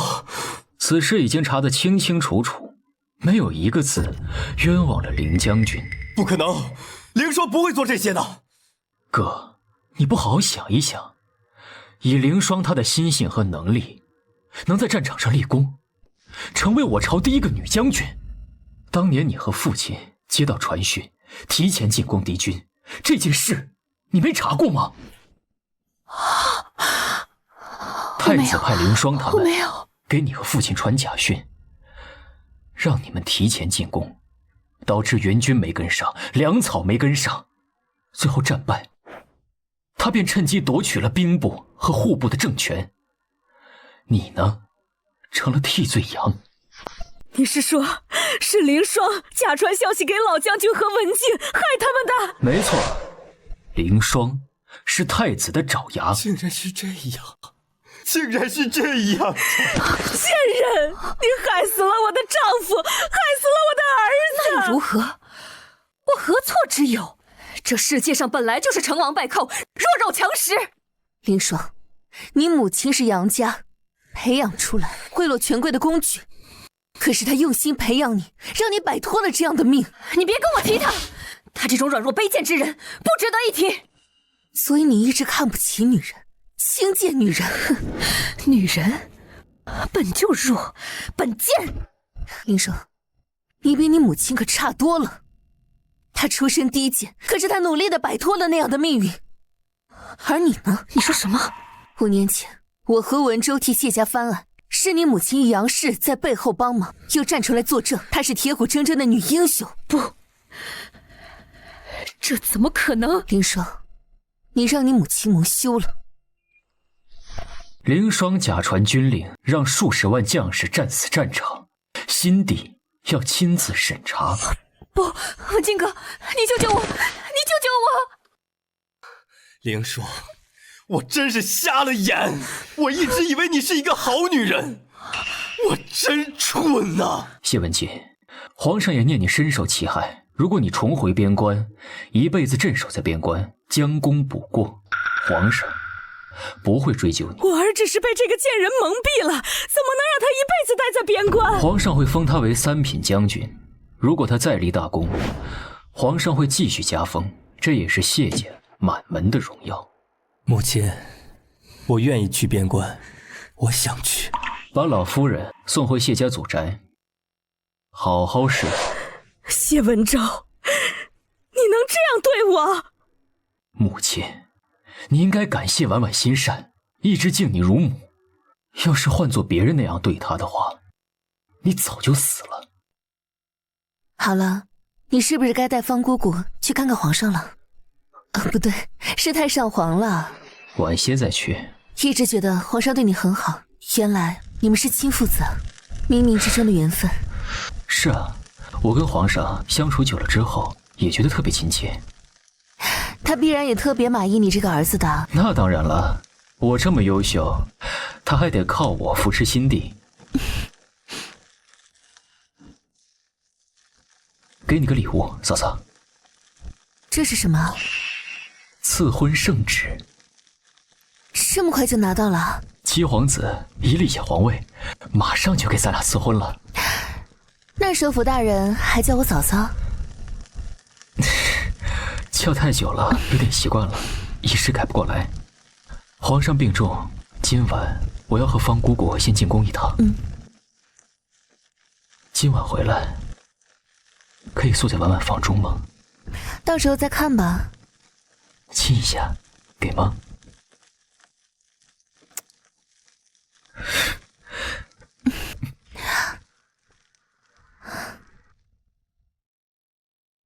此事已经查得清清楚楚，没有一个字冤枉了凌将军。不可能，凌霜不会做这些的。哥，你不好好想一想，以凌霜她的心性和能力，能在战场上立功，成为我朝第一个女将军。当年你和父亲接到传讯，提前进攻敌军，这件事你没查过吗？太子派凌霜他们给你和父亲传假讯，让你们提前进攻，导致援军没跟上，粮草没跟上，最后战败。他便趁机夺取了兵部和户部的政权。你呢，成了替罪羊。你是说，是凌霜假传消息给老将军和文静，害他们的？没错，凌霜是太子的爪牙。竟然是这样，竟然是这样！贱人，你害死了我的丈夫，害死了我的儿子！那又如何？我何错之有？这世界上本来就是成王败寇，弱肉强食。凌霜，你母亲是杨家培养出来贿赂权贵的工具，可是她用心培养你，让你摆脱了这样的命。你别跟我提她，她这种软弱卑贱之人，不值得一提。所以你一直看不起女人，轻贱女人。女人本就弱，本贱。凌霜，你比你母亲可差多了。她出身低贱，可是她努力的摆脱了那样的命运。而你呢？你说什么？5年前，我和文周替谢家翻案，是你母亲杨氏在背后帮忙，又站出来作证，她是铁骨铮铮的女英雄。不，这怎么可能？凌霜，你让你母亲蒙羞了。凌霜假传军令，让数十万将士战死战场，心底要亲自审查。不，文静哥，你救救我！你救救我！凌霜，我真是瞎了眼！我一直以为你是一个好女人，我真蠢呐！谢文静，皇上也念你深受其害，如果你重回边关，一辈子镇守在边关，将功补过，皇上不会追究你。我儿只是被这个贱人蒙蔽了，怎么能让他一辈子待在边关？皇上会封他为3品将军，如果他再立大功，皇上会继续加封，这也是谢家满门的荣耀。母亲，我愿意去边关，我想去。把老夫人送回谢家祖宅，好好侍奉。谢文昭，你能这样对我？母亲，你应该感谢婉婉心善，一直敬你如母。要是换做别人那样对她的话，你早就死了。好了，你是不是该带方姑姑去看看皇上了？不对，是太上皇了。晚些再去。一直觉得皇上对你很好，原来你们是亲父子，冥冥之中的缘分。是啊，我跟皇上相处久了之后，也觉得特别亲切。他必然也特别满意你这个儿子的。那当然了，我这么优秀，他还得靠我扶持新帝。给你个礼物，嫂嫂。这是什么？赐婚圣旨。这么快就拿到了？七皇子一立下皇位，马上就给咱俩赐婚了。那首府大人还叫我嫂嫂？叫太久了，有点习惯了，一时改不过来。皇上病重，今晚我要和方姑姑先进宫一趟。今晚回来，可以宿在婉婉房中吗？到时候再看吧。亲一下，给吗？